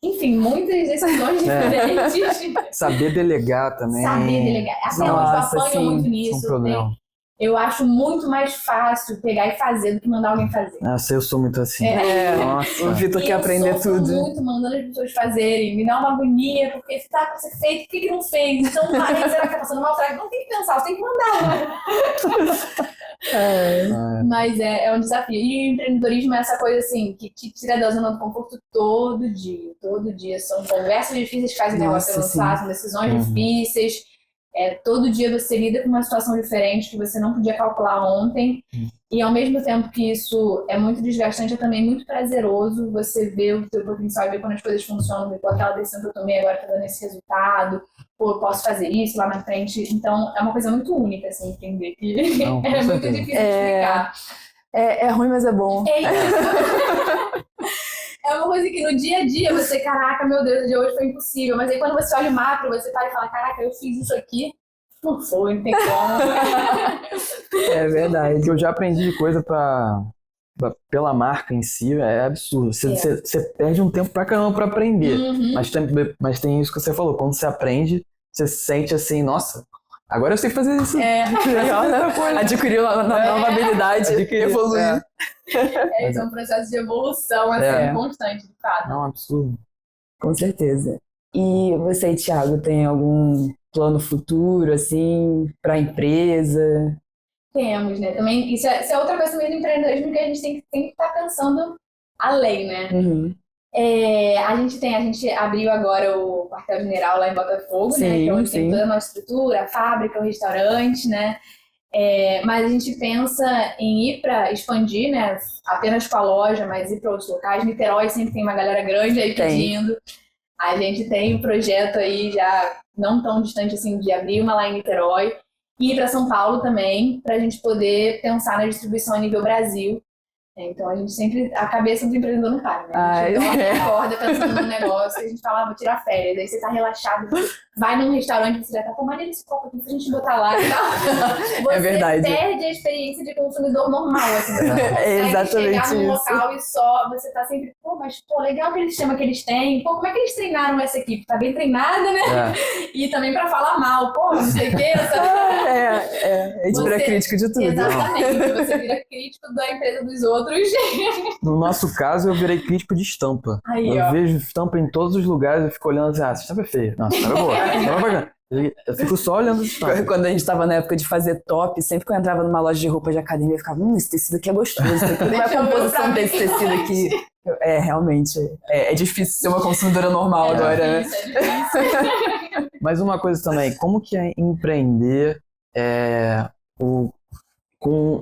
Enfim, muitas decisões diferentes. Saber delegar também. Saber delegar. Até hoje eu apanho muito nisso. Eu acho muito mais fácil pegar e fazer do que mandar alguém fazer. Nossa, eu sou muito assim. Nossa. O Vitor quer aprender tudo. Eu sou muito mandando as pessoas fazerem. Me dá uma agonia, porque se tá pra ser feito, por que não fez? Então, será que tá passando mal? Será que não tem que pensar? Você tem que mandar. Mas é um desafio. E o empreendedorismo é essa coisa assim, que te tira da zona do conforto todo dia. Todo dia. São conversas difíceis que fazem o negócio avançar, são decisões difíceis. Todo dia você lida com uma situação diferente que você não podia calcular ontem. E ao mesmo tempo que isso é muito desgastante, é também muito prazeroso você ver o teu potencial e ver quando as coisas funcionam, ver aquela decisão que eu tomei agora tá dando esse resultado, pô, eu posso fazer isso lá na frente. Então é uma coisa muito única, assim, entender que Não, é muito difícil de explicar. É ruim, mas é bom. É uma coisa que no dia a dia você, caraca, meu Deus, o dia hoje foi impossível. Mas aí quando você olha o macro, você para e fala, caraca, eu fiz isso aqui. Não foi, não tem como. É verdade. O que eu já aprendi de coisa pela marca em si é absurdo. Você perde um tempo pra caramba pra aprender. Mas tem isso que você falou. Quando você aprende, você sente assim, nossa, agora eu sei fazer isso. Adquiriu uma nova habilidade, evoluir. É um processo de evolução, assim, constante, de fato. Não, absurdo. Com certeza. E você, Thiago, tem algum plano futuro, assim, para a empresa? Temos, né? Também, isso é outra coisa também do empreendedorismo que a gente tem que estar pensando além, né? A gente abriu agora o quartel-general lá em Botafogo, né? Que é onde tem toda a nossa estrutura, a fábrica, o restaurante, né? Mas a gente pensa em ir para expandir, né? Apenas com a loja, mas ir para outros locais. Niterói sempre tem uma galera grande aí pedindo. A gente tem um projeto aí já não tão distante assim de abrir uma lá em Niterói e ir para São Paulo também, para a gente poder pensar na distribuição a nível Brasil. Então a gente sempre, a cabeça do empreendedor não para, né? A gente acorda pensando num negócio e a gente fala, vou tirar férias. Aí você tá relaxado, vai num restaurante, você já tá tomando esse copo aqui pra gente botar lá e tal. Você perde a experiência de consumidor normal, assim. Você não consegue chegar num local e só, você tá sempre, pô, mas pô, legal aquele sistema que eles têm. Pô, como é que eles treinaram essa equipe? Tá bem treinada, né? E também pra falar mal, pô, não sei o que. A gente vira crítico de tudo. Exatamente, você vira crítico da empresa dos outros. No nosso caso, eu virei crítico de estampa. Eu vejo estampa em todos os lugares, eu fico olhando assim, essa estampa é feia. Nossa, estampa é boa. Eu fico só olhando as estampas. Quando a gente tava na época de fazer top, sempre que eu entrava numa loja de roupa de academia, eu ficava, esse tecido aqui é gostoso. Como é a composição desse tecido aqui? Realmente, é difícil ser uma consumidora normal agora, né? Mas uma coisa também, como que é empreender com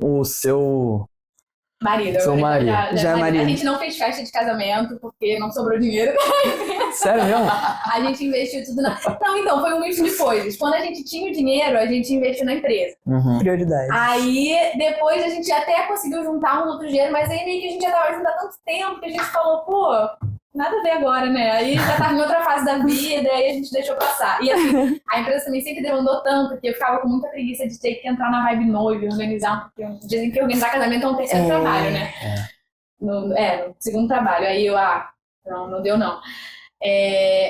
o seu... marido. Seu marido. Já é marido. A gente não fez festa de casamento porque não sobrou dinheiro. Sério mesmo? A gente investiu tudo na... Não, então, foi um misto de coisas. Quando a gente tinha o dinheiro, a gente investiu na empresa. Prioridade. Aí, depois a gente até conseguiu juntar um outro dinheiro, mas aí meio que a gente já tava junto há tanto tempo que a gente falou, pô, nada a ver agora, né? Aí já tava em outra fase da vida, aí a gente deixou passar. E assim, a empresa também sempre demandou tanto que eu ficava com muita preguiça de ter que entrar na vibe noiva e organizar. Porque dizem que organizar casamento é um terceiro trabalho, né? No segundo trabalho. Aí eu, não deu não.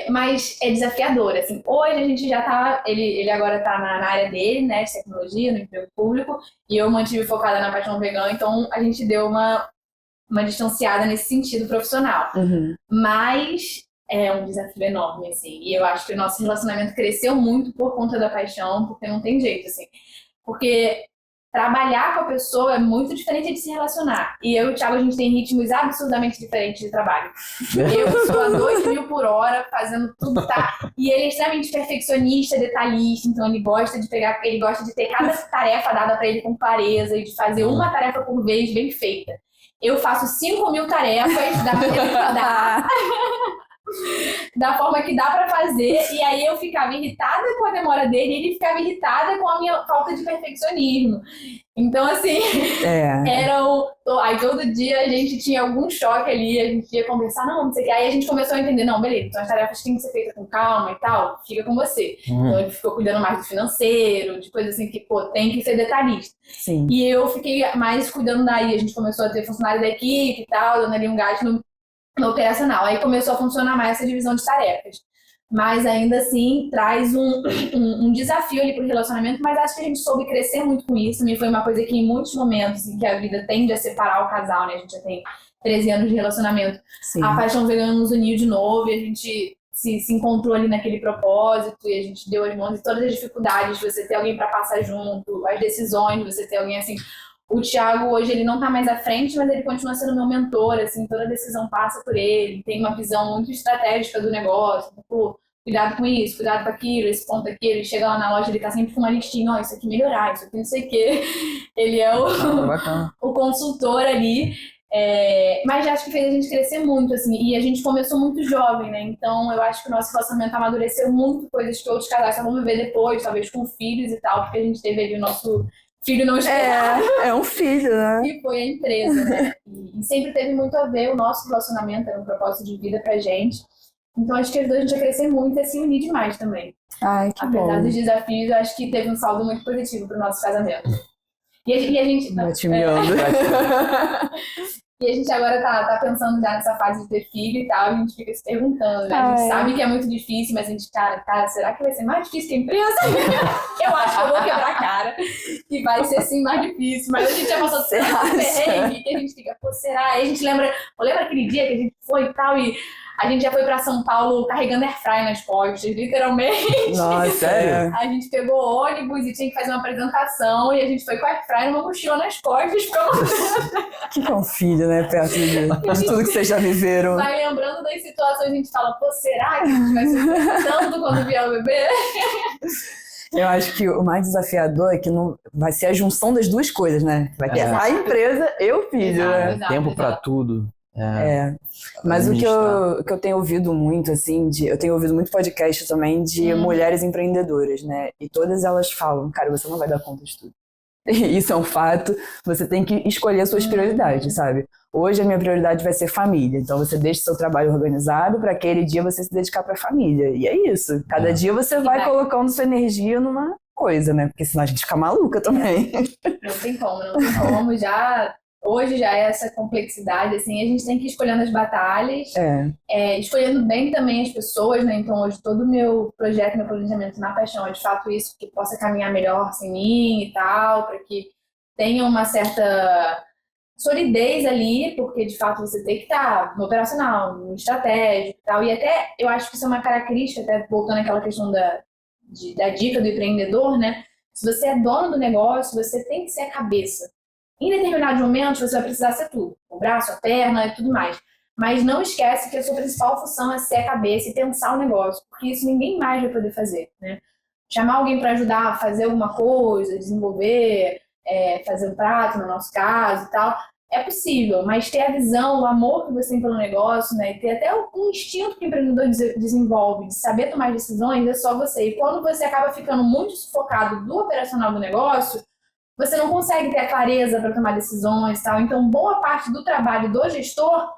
Mas é desafiador, assim. Hoje a gente já tá, ele agora tá na área dele, né, de tecnologia, no emprego público, e eu mantive focada na paixão vegana, então a gente deu uma distanciada nesse sentido profissional. Mas é um desafio enorme, assim. E eu acho que o nosso relacionamento cresceu muito por conta da paixão, porque não tem jeito, assim. Porque trabalhar com a pessoa é muito diferente de se relacionar. E eu e o Thiago, a gente tem ritmos absurdamente diferentes de trabalho. Eu sou a 2.000 por hora, fazendo tudo, tá? E ele é extremamente perfeccionista, detalhista, então ele gosta de ter cada tarefa dada pra ele com clareza e de fazer uma tarefa por vez bem feita. Eu faço 5.000 tarefas da maneira que dá, da forma que dá pra fazer, e aí eu ficava irritada com a demora dele e ele ficava irritada com a minha falta de perfeccionismo. Então, assim, aí todo dia a gente tinha algum choque ali, a gente ia conversar, não sei o que. Aí a gente começou a entender, não, beleza, então as tarefas têm que ser feitas com calma e tal, fica com você. Então ele ficou cuidando mais do financeiro, de coisas assim que, tem que ser detalhista. Sim. E eu fiquei mais cuidando daí, a gente começou a ter funcionário da equipe e tal, dando ali um gás no operacional. Aí começou a funcionar mais essa divisão de tarefas. Mas ainda assim traz um desafio ali pro relacionamento, mas acho que a gente soube crescer muito com isso. Também foi uma coisa que em muitos momentos em que a vida tende a separar o casal, né? A gente já tem 13 anos de relacionamento. Sim. A paixão vegana nos uniu de novo e a gente se encontrou ali naquele propósito e a gente deu as mãos e todas as dificuldades de você ter alguém para passar junto, as decisões de você ter alguém assim. O Thiago hoje ele não tá mais à frente, mas ele continua sendo meu mentor, assim, toda decisão passa por ele, tem uma visão muito estratégica do negócio, tipo, cuidado com isso, cuidado com aquilo, esse ponto aqui, ele chega lá na loja, ele tá sempre com uma listinha, ó, isso aqui melhorar, isso aqui não sei o quê. Ele é Bacana. o consultor ali, mas acho que fez a gente crescer muito, assim, e a gente começou muito jovem, né, então eu acho que o nosso relacionamento amadureceu muito, coisas que outros casais só vão viver depois, talvez com filhos e tal, porque a gente teve ali o nosso filho não esperado. É um filho, né? E foi a empresa, né? E sempre teve muito a ver, o nosso relacionamento era um propósito de vida pra gente. Então acho que os dois a gente ia crescer muito e se unir demais também. Ai, que Apesar bom. dos desafios, eu acho que teve um saldo muito positivo pro nosso casamento. E a gente Batimeando. E a gente agora tá pensando já nessa fase de ter filho e tal, e a gente fica se perguntando, né? A gente sabe que é muito difícil, mas a gente, cara, será que vai ser mais difícil que a empresa? Eu acho que eu vou quebrar a cara, que vai ser sim mais difícil, mas a gente já passou tanto perrengue que a gente fica, pô, será? Aí a gente lembra aquele dia que a gente foi e tal, e a gente já foi pra São Paulo carregando airfryer nas costas, literalmente. Nossa, sério? A gente pegou ônibus e tinha que fazer uma apresentação, e a gente foi com airfryer numa mochila nas costas, O que é um filho, né? Perto de tudo que vocês já viveram. vai lembrando das situações, a gente fala, pô, será que a gente vai sofrer tanto quando vier o bebê? Eu acho que o mais desafiador é que não vai ser a junção das duas coisas, né? Vai ter a empresa e o filho, né? Exato, Tempo pra exato. tudo. Mas o que administrar. eu tenho ouvido muito, assim, eu tenho ouvido muito podcast também de mulheres empreendedoras, né? E todas elas falam, cara, você não vai dar conta de tudo. Isso é um fato, você tem que escolher as suas prioridades, sabe? Hoje a minha prioridade vai ser família, então você deixa o seu trabalho organizado para aquele dia você se dedicar para a família. E é isso, cada dia você vai colocando sua energia numa coisa, né? Porque senão a gente fica maluca também. Não tem como. Hoje já é essa complexidade, assim, a gente tem que ir escolhendo as batalhas, escolhendo bem também as pessoas, né? Então hoje todo o meu projeto, meu planejamento na paixão é de fato isso, que possa caminhar melhor sem mim e tal, para que tenha uma certa solidez ali, porque de fato você tem que estar no operacional, no estratégico e tal, e até eu acho que isso é uma característica, até voltando àquela questão da dica do empreendedor, né? Se você é dono do negócio, você tem que ser a cabeça. Em determinados momentos, você vai precisar ser tudo. O braço, a perna e tudo mais. Mas não esquece que a sua principal função é ser a cabeça e pensar o negócio. Porque isso ninguém mais vai poder fazer, né? Chamar alguém para ajudar a fazer alguma coisa, desenvolver, fazer um prato, no nosso caso e tal, é possível. Mas ter a visão, o amor que você tem pelo negócio, né? E ter até um instinto que o empreendedor desenvolve de saber tomar decisões, é só você. E quando você acaba ficando muito sufocado do operacional do negócio, você não consegue ter a clareza para tomar decisões e tal. Então, boa parte do trabalho do gestor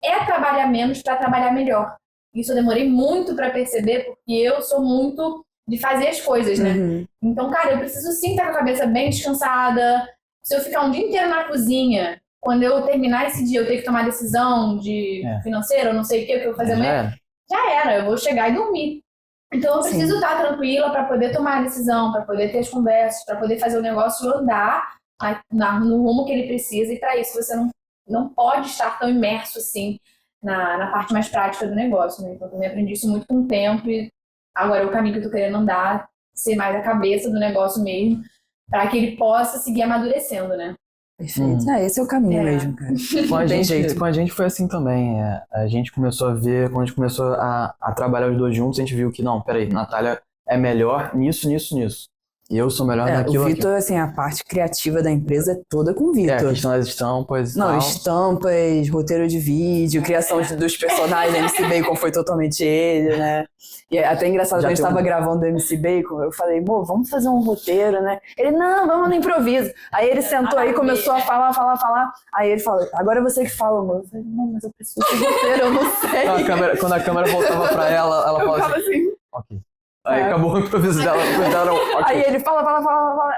é trabalhar menos para trabalhar melhor. Isso eu demorei muito para perceber, porque eu sou muito de fazer as coisas, né? Então, cara, eu preciso sim estar com a cabeça bem descansada. Se eu ficar um dia inteiro na cozinha, quando eu terminar esse dia, eu tenho que tomar decisão de financeira, eu não sei o que eu vou fazer amanhã, já era, eu vou chegar e dormir. Então eu preciso estar tranquila para poder tomar a decisão, para poder ter as conversas, para poder fazer o negócio andar no rumo que ele precisa, e para isso você não pode estar tão imerso assim na parte mais prática do negócio, né? Então eu também aprendi isso muito com o tempo, e agora é o caminho que eu tô querendo andar, ser mais a cabeça do negócio mesmo, para que ele possa seguir amadurecendo, né? Perfeito. Esse é o caminho mesmo, cara. Com a gente foi assim também. A gente começou a ver, quando a gente começou a trabalhar os dois juntos, a gente viu que, não, peraí, Natália é melhor nisso. E eu sou melhor naquilo. O Vitor, assim, a parte criativa da empresa é toda com o Vitor. A questão das estampas e Não, tal. estampas, roteiro de vídeo, criação dos personagens. MC Bacon foi totalmente ele, né? E é até engraçado, quando a gente tava gravando o MC Bacon, eu falei, vamos fazer um roteiro, né? Ele, não, vamos no improviso. Aí ele sentou aí, começou a falar. Aí ele falou, agora é você que fala, amor. Eu falei, não, mas eu preciso de roteiro, eu não sei. Quando a câmera voltava pra ela falava assim, ok. Aí acabou o improviso dela. Okay. Aí ele fala.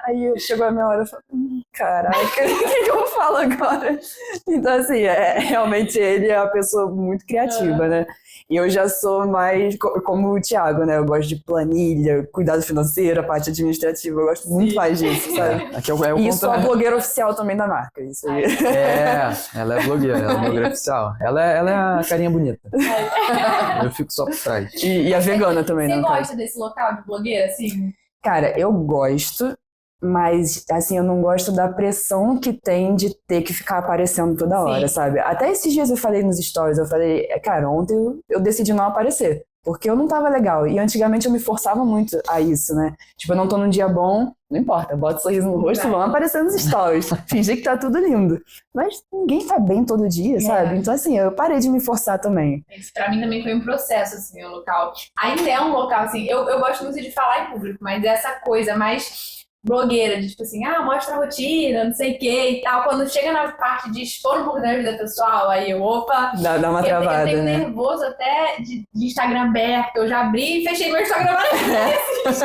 Aí chegou a minha hora, eu falei, caraca, o que eu falo agora? Então, assim, realmente ele é uma pessoa muito criativa, né? E eu já sou mais como o Thiago, né? Eu gosto de planilha, cuidado financeiro, a parte administrativa, eu gosto muito mais disso, sabe? E sou a blogueira oficial também da marca, isso aí. Ela é blogueira oficial. Ela é a carinha bonita. Eu fico só por trás. E a vegana também, né? Você gosta desse local de blogueira, assim? Cara, eu gosto, Mas, assim, eu não gosto da pressão que tem de ter que ficar aparecendo toda hora, Sim. sabe? Até esses dias eu falei nos stories, eu falei, cara, ontem eu decidi não aparecer, porque eu não tava legal. E antigamente eu me forçava muito a isso, né? Tipo, eu não tô num dia bom, não importa, bota um sorriso no rosto e vamos aparecer nos stories. Fingir que tá tudo lindo. Mas ninguém tá bem todo dia, sabe? Então, assim, eu parei de me forçar também. Isso pra mim também foi um processo, assim, o local. Ainda é um local, assim, eu gosto muito de falar em público, mas essa coisa mais blogueira, de tipo assim, mostra a rotina, não sei o que e tal. Quando chega na parte de expor um pouco da vida pessoal, aí opa, Dá uma travada, eu tenho né? nervoso até de Instagram aberto, eu já abri e fechei meu Instagram várias vezes.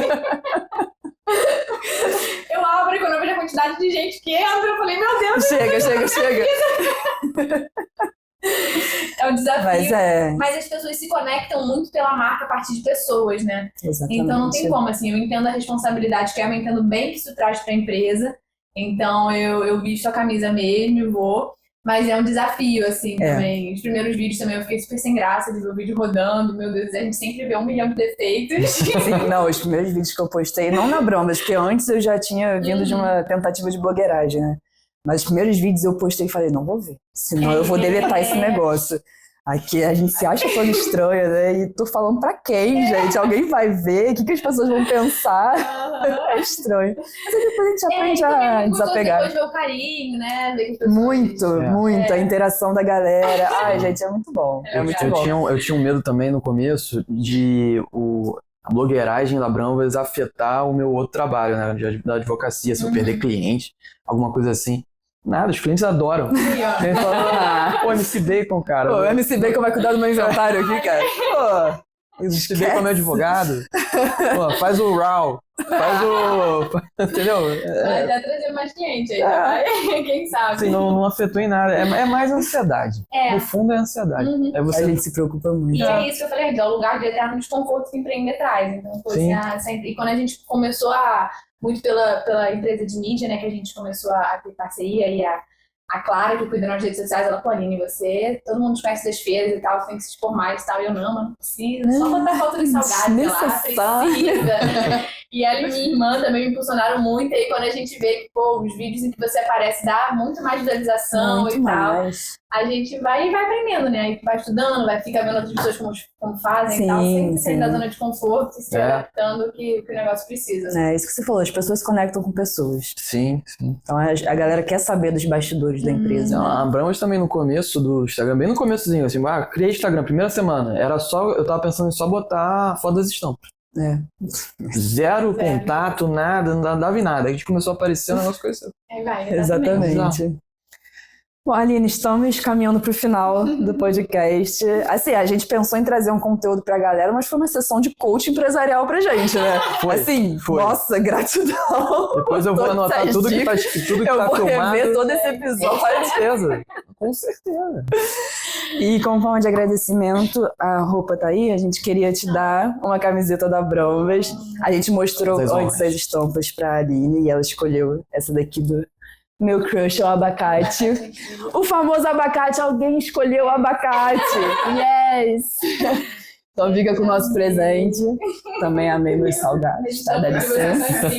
Eu abro e quando eu vejo a quantidade de gente que entra, eu falei, meu Deus, Chega. é um desafio. Mas Mas as pessoas se conectam muito pela marca a partir de pessoas, né? exatamente. Então não tem como, assim, eu entendo a responsabilidade que é, eu entendo bem que isso traz para a empresa. Então eu visto a camisa mesmo e vou. Mas é um desafio, assim, também. Os primeiros vídeos também eu fiquei super sem graça de ver o vídeo rodando. Meu Deus, a gente sempre vê 1 milhão de defeitos. Sim, não, os primeiros vídeos que eu postei, não na Brombas, porque antes eu já tinha vindo de uma tentativa de blogueiragem, né? Mas os primeiros vídeos eu postei e falei, não vou ver, senão eu vou deletar esse negócio. Aqui a gente se acha toda estranha, né? E tô falando pra quem, gente? Alguém vai ver? O que as pessoas vão pensar? É estranho. Mas aí depois a gente aprende a desapegar. Depois ver o carinho, né? Ver que as pessoas... Muito. A interação da galera. Ai, gente, é muito bom. É muito bom. Eu tinha um medo também no começo de a blogueiragem da Brombas afetar o meu outro trabalho, né? Da advocacia, se eu perder cliente, alguma coisa assim. Nada, os clientes adoram. Eles falam, pô, MC Bacon, cara. Pô, o MC Bacon vai cuidar do meu inventário aqui, cara. Pô, MC Bacon é meu advogado. Pô, faz o RAW. Faz o... Entendeu? Vai já trazer mais cliente aí, vai. Quem sabe? Assim, não afetou em nada. É mais ansiedade. No fundo é ansiedade. É você... A gente se preocupa muito. E é isso que eu falei, é o lugar de eterno desconforto que o empreender traz. Então, pô, sempre... E quando a gente começou muito pela empresa de mídia, né, que a gente começou a ter parceria e a Clara, que cuida das redes sociais, ela, pô, Aline, todo mundo te conhece das feiras e tal, você tem que se expor mais e tal. E eu, não precisa, só botar foto de salgado lá, precisa. E ela e minha irmã também me impulsionaram muito. E aí quando a gente vê que, pô, os vídeos em que você aparece dá muito mais visualização e tal, a gente vai aprendendo, né? Aí vai estudando, vai ficar vendo outras pessoas como fazem e tal, sempre sair da zona de conforto e se adaptando o que o negócio precisa. É isso que você falou, as pessoas se conectam com pessoas. Sim. Então a galera quer saber dos bastidores da empresa. Não, a Brombas também no começo do Instagram, bem no começozinho, assim, criei Instagram, primeira semana, eu tava pensando em só botar foto das estampas. Zero contato, nada, não dava em nada. Aí a gente começou a aparecer, o negócio conheceu. Exatamente. Bom, Aline, estamos caminhando para o final do podcast. Assim, a gente pensou em trazer um conteúdo para a galera, mas foi uma sessão de coaching empresarial pra gente, né? Foi. Nossa, gratidão. Depois eu vou anotar tudo que tá filmado. Eu vou rever todo esse episódio. Com certeza. E como forma de agradecimento, a roupa tá aí, a gente queria te dar uma camiseta da Brombas. A gente mostrou antes as estampas pra Aline e ela escolheu essa daqui do meu crush, o abacate. O famoso abacate, alguém escolheu o abacate. Yes! Então fica com o nosso presente. Também amei meus salgados, tá? Dá licença.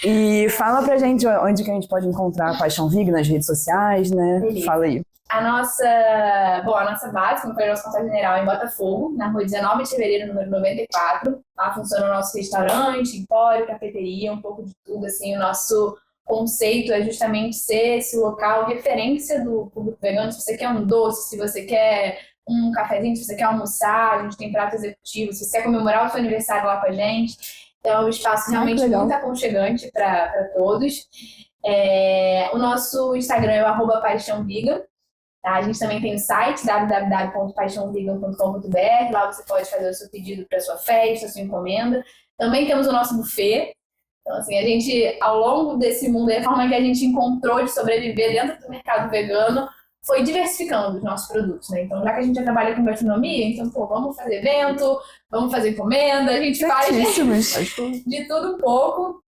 E fala pra gente onde que a gente pode encontrar a Paixão Vig nas redes sociais, né? Beleza. Fala aí. A nossa base, como foi a nossa conta general, é em Botafogo, na rua 19 de fevereiro, número 94. Lá funciona o nosso restaurante, empório, cafeteria, um pouco de tudo, assim. O nosso conceito é justamente ser esse local referência do público vegano. Se você quer um doce, se você quer um cafezinho, se você quer almoçar, a gente tem prato executivo, se você quer comemorar o seu aniversário lá com a gente. Então é um espaço realmente muito aconchegante para todos. O nosso Instagram é o @paixãovegan. Tá? A gente também tem o site www.paixãovegan.com.br. Lá você pode fazer o seu pedido para sua festa, sua encomenda. Também temos o nosso buffet. Então, assim, a gente, ao longo desse mundo, a forma que a gente encontrou de sobreviver dentro do mercado vegano foi diversificando os nossos produtos, né? Então, já que a gente já trabalha com gastronomia, então, vamos fazer evento, vamos fazer encomenda, a gente faz de tudo um pouco.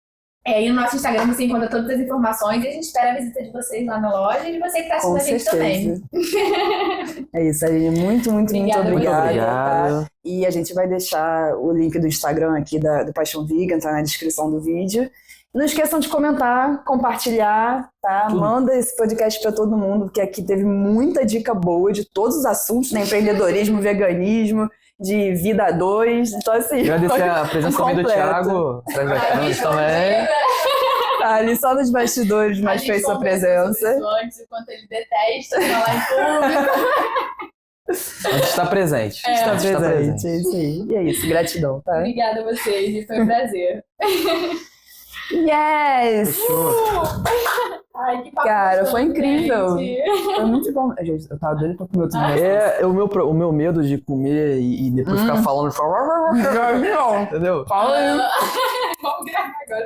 E no nosso Instagram você encontra todas as informações e a gente espera a visita de vocês lá na loja e de você que tá assistindo Com a gente também. certeza. É isso, Aline. Muito Obrigada, obrigada. Muito Tá? obrigado. E a gente vai deixar o link do Instagram aqui do Paixão Vegan, tá na descrição do vídeo. Não esqueçam de comentar, compartilhar, tá? Tudo. Manda esse podcast para todo mundo, porque aqui teve muita dica boa de todos os assuntos, né? Empreendedorismo, veganismo, de vida a dois. Então, assim, Agradecer a presença também do completo. Thiago, atrás da câmera também. Tá ali só nos bastidores, mas fez sua presença. Antes, enquanto ele detesta falar em público. A gente está presente. Está A gente tá presente, é isso aí. E é isso, gratidão, tá? Obrigada a vocês, e foi um prazer. Yes! Fechou. Ai, que papo Cara, gostoso, foi incrível. gente. Foi muito bom. Gente, eu tava doida pra comer outro negócio. O meu medo de comer e depois ficar falando. Entendeu? Fala aí. Vamos gravar agora.